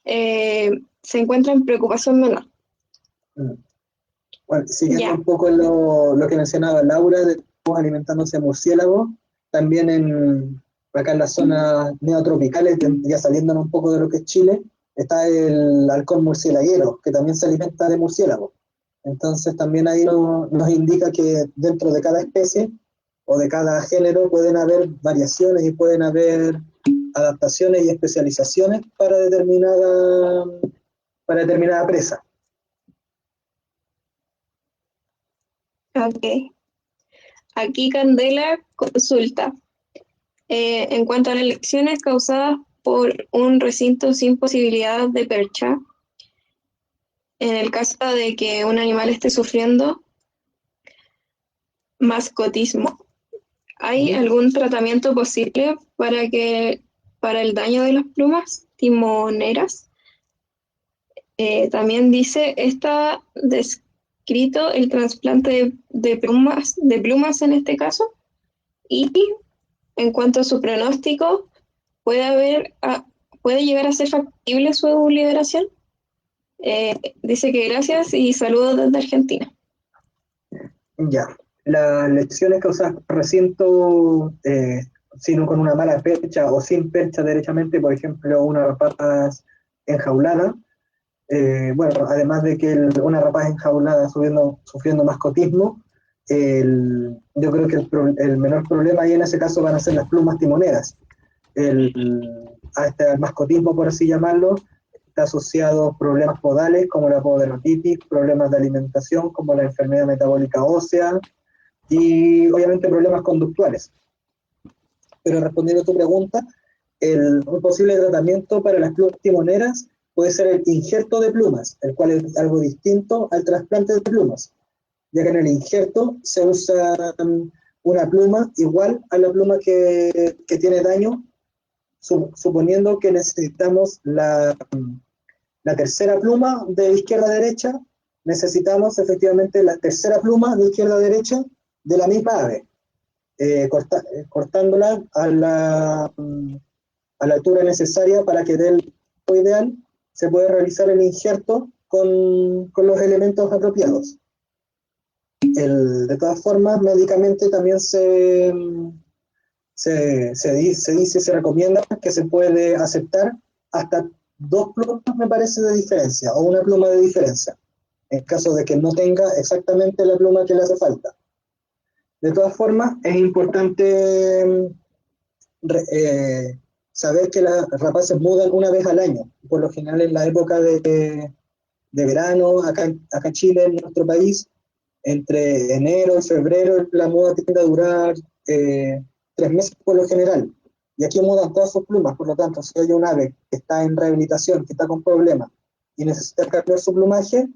se encuentra en preocupación menor. Bueno, siguiendo Ya. un poco lo que mencionaba Laura, de alimentándose murciélagos, también acá en las zonas neotropicales, ya saliéndonos un poco de lo que es Chile, está el halcón murcielaguero, que también se alimenta de murciélagos. Entonces también ahí nos indica que dentro de cada especie o de cada género pueden haber variaciones y pueden haber adaptaciones y especializaciones para determinada presa. Ok. Aquí Candela consulta. En cuanto a las lesiones causadas por un recinto sin posibilidad de percha, en el caso de que un animal esté sufriendo mascotismo, ¿hay algún tratamiento posible para el daño de las plumas timoneras? También dice, está descrito el trasplante de plumas en este caso, y en cuanto a su pronóstico, ¿puede llegar a ser factible su liberación? Dice que gracias y saludos desde Argentina. Ya, las lesiones causadas por recinto, sino con una mala percha o sin percha derechamente, por ejemplo, una rapaz enjaulada, bueno, además de que una rapaz enjaulada sufriendo mascotismo, yo creo que el menor problema ahí en ese caso van a ser las plumas timoneras. A este mascotismo, por así llamarlo, está asociado a problemas podales como la pododermatitis, problemas de alimentación como la enfermedad metabólica ósea y obviamente problemas conductuales. Pero respondiendo a tu pregunta, un posible tratamiento para las plumas timoneras puede ser el injerto de plumas, el cual es algo distinto al trasplante de plumas, ya que en el injerto se usa una pluma igual a la pluma que tiene daño, suponiendo que necesitamos la tercera pluma de izquierda a derecha, necesitamos efectivamente la tercera pluma de izquierda a derecha de la misma ave. cortándola a la altura necesaria para que dé el tipo ideal, se puede realizar el injerto con los elementos apropiados. De todas formas, médicamente también se dice, se recomienda que se puede aceptar hasta 2 plumas, me parece, de diferencia, o 1 pluma de diferencia, en caso de que no tenga exactamente la pluma que le hace falta. De todas formas, es importante saber que las rapaces mudan una vez al año, por lo general en la época de verano, acá en Chile, en nuestro país, entre enero y febrero, la muda tiende a durar 3 meses por lo general. Y aquí mudan todas sus plumas, por lo tanto, si hay un ave que está en rehabilitación, que está con problemas y necesita cambiar su plumaje,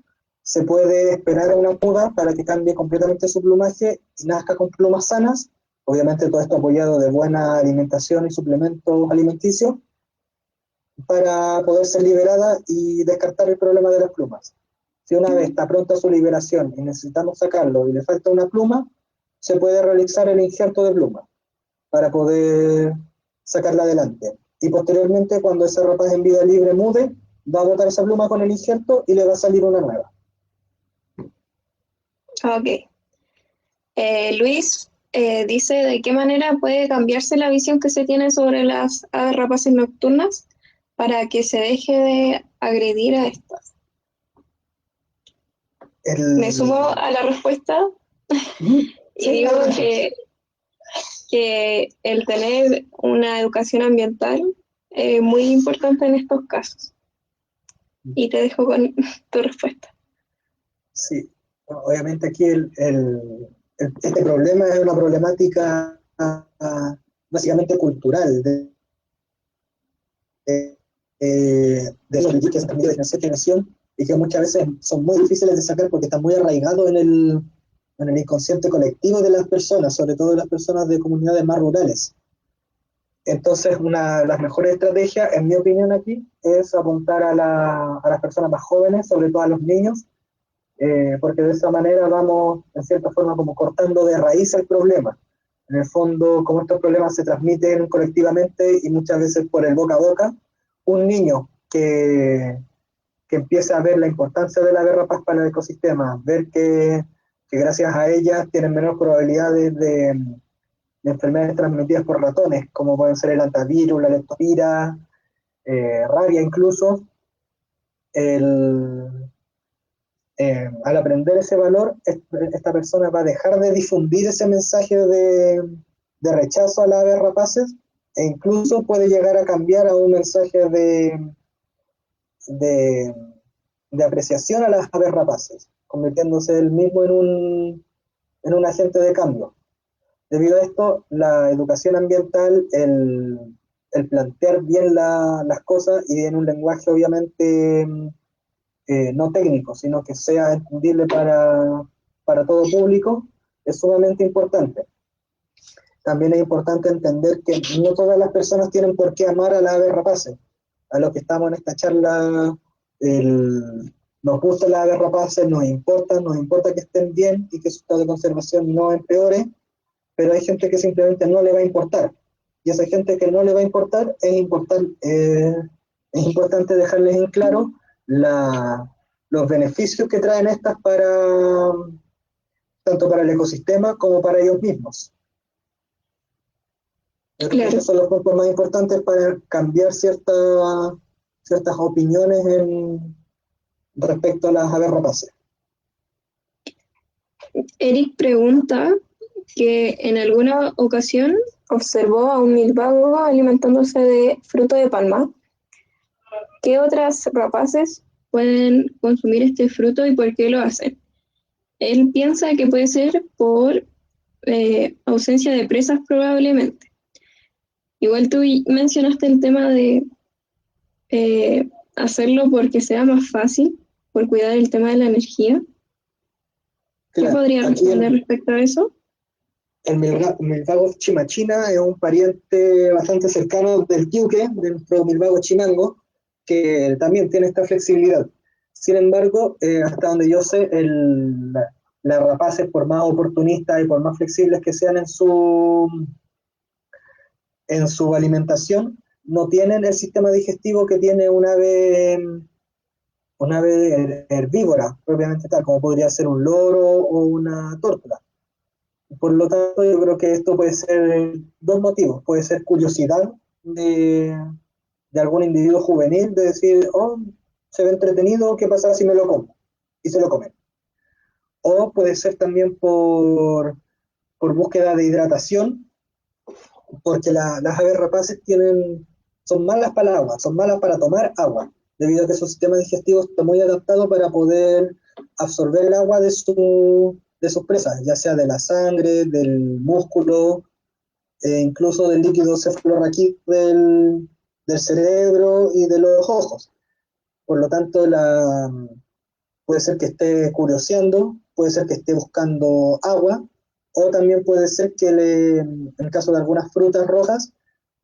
se puede esperar a una muda para que cambie completamente su plumaje y nazca con plumas sanas. Obviamente todo esto apoyado de buena alimentación y suplementos alimenticios para poder ser liberada y descartar el problema de las plumas. Si una ave está pronta a su liberación y necesitamos sacarlo y le falta una pluma, se puede realizar el injerto de pluma para poder sacarla adelante. Y posteriormente, cuando ese rapaz en vida libre mude, va a botar esa pluma con el injerto y le va a salir una nueva. Ok. Luis dice de qué manera puede cambiarse la visión que se tiene sobre las aves rapaces nocturnas para que se deje de agredir a estas. Me sumo a la respuesta y digo que el tener una educación ambiental es muy importante en estos casos. Y te dejo con tu respuesta. Sí, obviamente aquí este problema es una problemática básicamente cultural de los que se transmiten de generación en generación y que muchas veces son muy difíciles de sacar porque están muy arraigados en el inconsciente colectivo de las personas, sobre todo de las personas de comunidades más rurales. Entonces, una de las mejores estrategias, en mi opinión aquí, es apuntar a las personas más jóvenes, sobre todo a los niños, porque de esa manera vamos, en cierta forma, como cortando de raíz el problema. En el fondo, como estos problemas se transmiten colectivamente y muchas veces por el boca a boca, un niño que empiece a ver la importancia de la garrapata para el ecosistema, ver que gracias a ellas tienen menos probabilidades de enfermedades transmitidas por ratones, como pueden ser el antivirus, la leptospira, rabia incluso, al aprender ese valor, esta persona va a dejar de difundir ese mensaje de rechazo a las aves rapaces e incluso puede llegar a cambiar a un mensaje de apreciación a las aves rapaces, convirtiéndose él mismo en un agente de cambio. Debido a esto, la educación ambiental, el plantear bien las cosas y en un lenguaje obviamente no técnico, sino que sea entendible para todo público, es sumamente importante. También es importante entender que no todas las personas tienen por qué amar a las aves rapaces. A los que estamos en esta charla, nos gustan las aves rapaces, nos importa que estén bien y que su estado de conservación no empeore, pero hay gente que simplemente no le va a importar. Y esa gente que no le va a importar, es importante dejarles en claro los beneficios que traen estas tanto para el ecosistema como para ellos mismos. Yo creo que esos son los puntos más importantes para cambiar ciertas opiniones respecto a las aves rapaces. Eric pregunta que en alguna ocasión observó a un milvago alimentándose de fruto de palma. ¿Qué otras rapaces pueden consumir este fruto y por qué lo hacen? Él piensa que puede ser por ausencia de presas probablemente. Igual tú mencionaste el tema de hacerlo porque sea más fácil, por cuidar el tema de la energía. Claro, ¿Qué podría responder respecto a eso? El milvago chimachina es un pariente bastante cercano del tiuque, de nuestro milvago chimango, que también tiene esta flexibilidad. Sin embargo, hasta donde yo sé, las rapaces, por más oportunistas y por más flexibles que sean en su alimentación, no tienen el sistema digestivo que tiene una ave herbívora, propiamente tal, como podría ser un loro o una tórtola. Por lo tanto, yo creo que esto puede ser dos motivos. Puede ser curiosidad de algún individuo juvenil, de decir, oh, se ve entretenido, ¿qué pasa si me lo como? Y se lo comen. O puede ser también por búsqueda de hidratación, porque las aves rapaces son malas para el agua, son malas para tomar agua, debido a que su sistema digestivo está muy adaptado para poder absorber el agua de sus presas, ya sea de la sangre, del músculo, incluso del líquido cefalorraquídeo del cerebro y de los ojos. Por lo tanto, puede ser que esté curioseando, puede ser que esté buscando agua, o también puede ser que en el caso de algunas frutas rojas,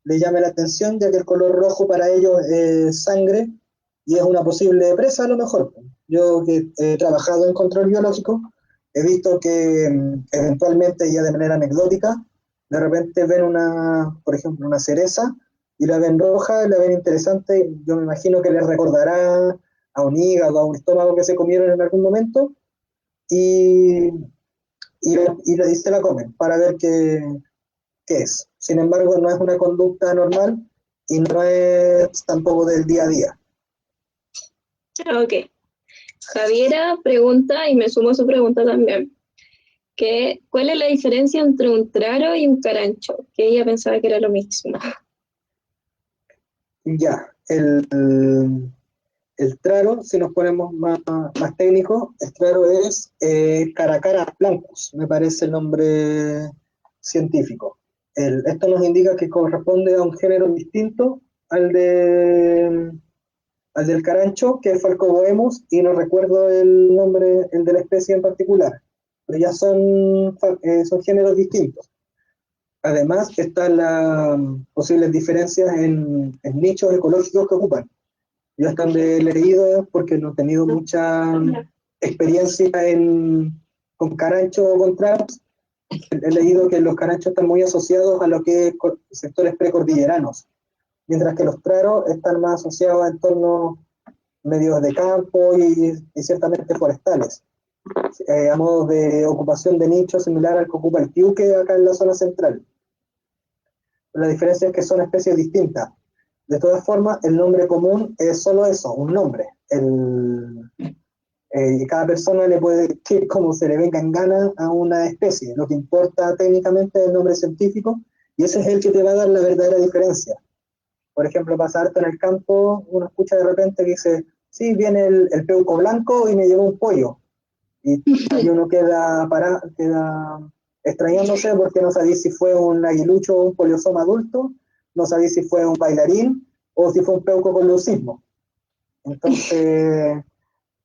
le llame la atención, ya que el color rojo para ellos es sangre y es una posible presa a lo mejor. Yo que he trabajado en control biológico, he visto que eventualmente, ya de manera anecdótica, de repente ven por ejemplo, una cereza y la ven roja, y la ven interesante, yo me imagino que les recordará a un hígado, a un estómago que se comieron en algún momento, y, y se la comen para ver qué es. Sin embargo, no es una conducta normal y no es tampoco del día a día. Ok. Javiera pregunta, y me sumo a su pregunta también, ¿cuál es la diferencia entre un traro y un carancho? Que ella pensaba que era lo mismo. Ya, el traro, si nos ponemos más técnicos, el traro es Caracara blancus, me parece el nombre científico. Esto nos indica que corresponde a un género distinto al del carancho, que es Falcoboemus, y no recuerdo el nombre, el de la especie en particular, pero ya son géneros distintos. Además, están las posibles diferencias en nichos ecológicos que ocupan. Yo hasta donde he leído, porque no he tenido mucha experiencia con carancho o con traros, he leído que los caranchos están muy asociados a lo que es sectores precordilleranos, mientras que los traros están más asociados a entornos medios de campo y ciertamente forestales, a modo de ocupación de nicho similar al que ocupa el piuque acá en la zona central. La diferencia es que son especies distintas. De todas formas, el nombre común es solo eso, un nombre. Cada persona le puede decir como se le venga en gana a una especie. Lo que importa técnicamente es el nombre científico, y ese es el que te va a dar la verdadera diferencia. Por ejemplo, pasarte en el campo, uno escucha de repente que dice, sí, viene el peuco blanco y me llevó un pollo. Y uno queda extrañándose porque no sabía si fue un aguilucho o un poliosoma adulto, no sabía si fue un bailarín o si fue un peuco con leucismo. Entonces,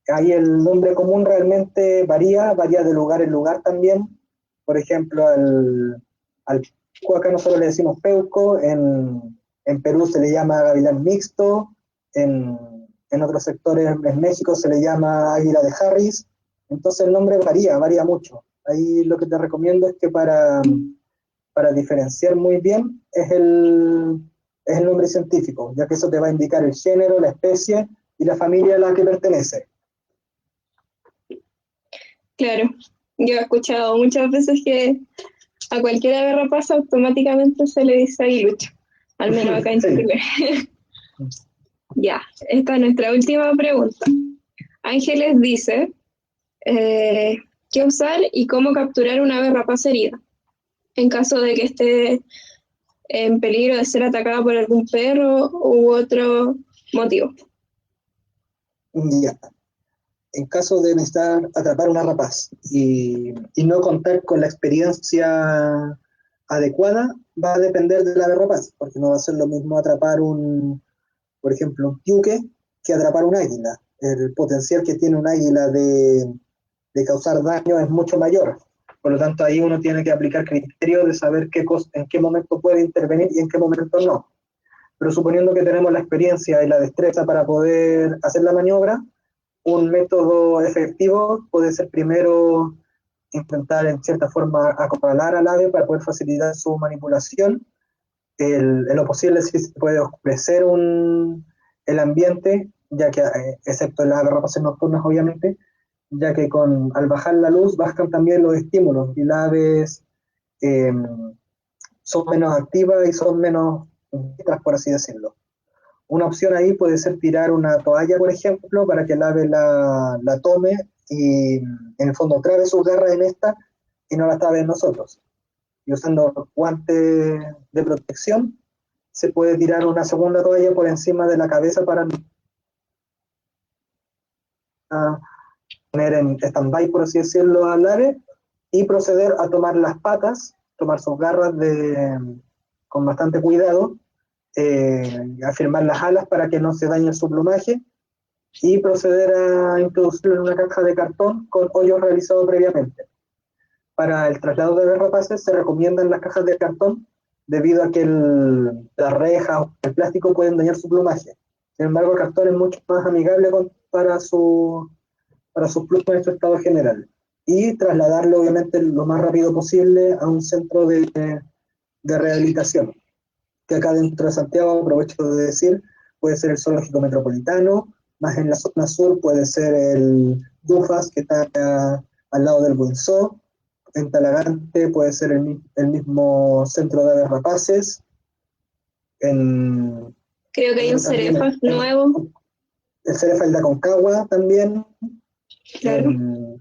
ahí el nombre común realmente varía de lugar en lugar también. Por ejemplo, al peuco acá nosotros le decimos peuco, en Perú se le llama gavilán mixto, en otros sectores, en México se le llama águila de Harris. Entonces el nombre varía mucho. Ahí lo que te recomiendo es que para diferenciar muy bien es el nombre científico, ya que eso te va a indicar el género, la especie y la familia a la que pertenece. Claro, yo he escuchado muchas veces que a cualquier ave rapaz automáticamente se le dice aguilucho, al menos acá en Chile. Ya, esta es nuestra última pregunta. Ángeles dice, ¿qué usar y cómo capturar una ave rapaz herida? En caso de que esté en peligro de ser atacada por algún perro u otro motivo. Ya. En caso de necesitar atrapar una rapaz y no contar con la experiencia adecuada, va a depender de la ave rapaz, porque no va a ser lo mismo atrapar por ejemplo, un piuque que atrapar un águila. El potencial que tiene un águila de causar daño es mucho mayor. Por lo tanto, ahí uno tiene que aplicar criterios de saber en qué momento puede intervenir y en qué momento no. Pero suponiendo que tenemos la experiencia y la destreza para poder hacer la maniobra, un método efectivo puede ser primero intentar en cierta forma acorralar al ave para poder facilitar su manipulación. En lo posible sí se puede oscurecer el ambiente, ya que, excepto en las aves rapaces nocturnas obviamente, ya que al bajar la luz bajan también los estímulos y las aves son menos activas y son menos vistas, por así decirlo. Una opción ahí puede ser tirar una toalla, por ejemplo, para que el ave la tome y en el fondo trabe sus garras en esta y no la trabe en nosotros. Y usando guantes de protección, se puede tirar una segunda toalla por encima de la cabeza para poner en stand-by, por así decirlo, al ave y proceder a tomar las patas, tomar sus garras con bastante cuidado, afirmar las alas para que no se dañe su plumaje y proceder a introducirlo en una caja de cartón con hoyos realizados previamente. Para el traslado de aves rapaces se recomiendan las cajas de cartón debido a que las rejas o el plástico pueden dañar su plumaje. Sin embargo, el cartón es mucho más amigable para sus plumas en su estado general. Y trasladarlo, obviamente, lo más rápido posible a un centro de rehabilitación, que acá dentro de Santiago, aprovecho de decir, puede ser el Zoológico Metropolitano, más en la zona sur puede ser el Dufas, que está al lado del Buinzó, en Talagante puede ser el mismo centro de aves rapaces, creo que hay un Cerefa nuevo. El Cerefa el de Aconcagua también, Claro.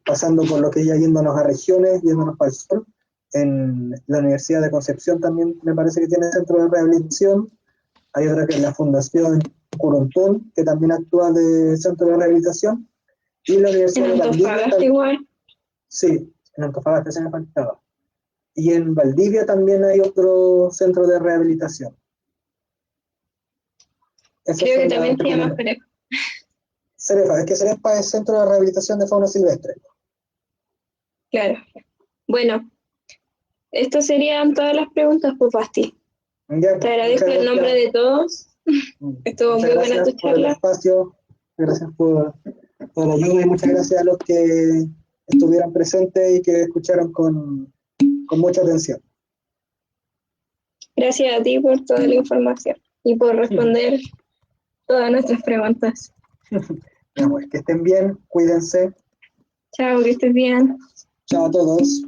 pasando por lo que ya yéndonos a regiones, yéndonos para el sur. En la Universidad de Concepción también me parece que tiene centro de rehabilitación. Hay otra que es la Fundación Curuntún, que también actúa de centro de rehabilitación. Y la Universidad En de Valdivia. Antofagasta igual. Sí, en Antofagasta se me faltaba. Y en Valdivia también hay otro centro de rehabilitación. Creo que también se llama Cerefa. Cerefa, es que Cerefa es Centro de Rehabilitación de Fauna Silvestre. Claro. Bueno, estas serían todas las preguntas, pues, Basti. Ya, te agradezco en nombre de todos. Estuvo muy buena tu charla. Espacio, gracias por la ayuda y muchas gracias a los que estuvieron presentes y que escucharon con mucha atención. Gracias a ti por toda la información y por responder todas nuestras preguntas. Ya, pues, que estén bien, cuídense. Chao, que estés bien. Chao a todos.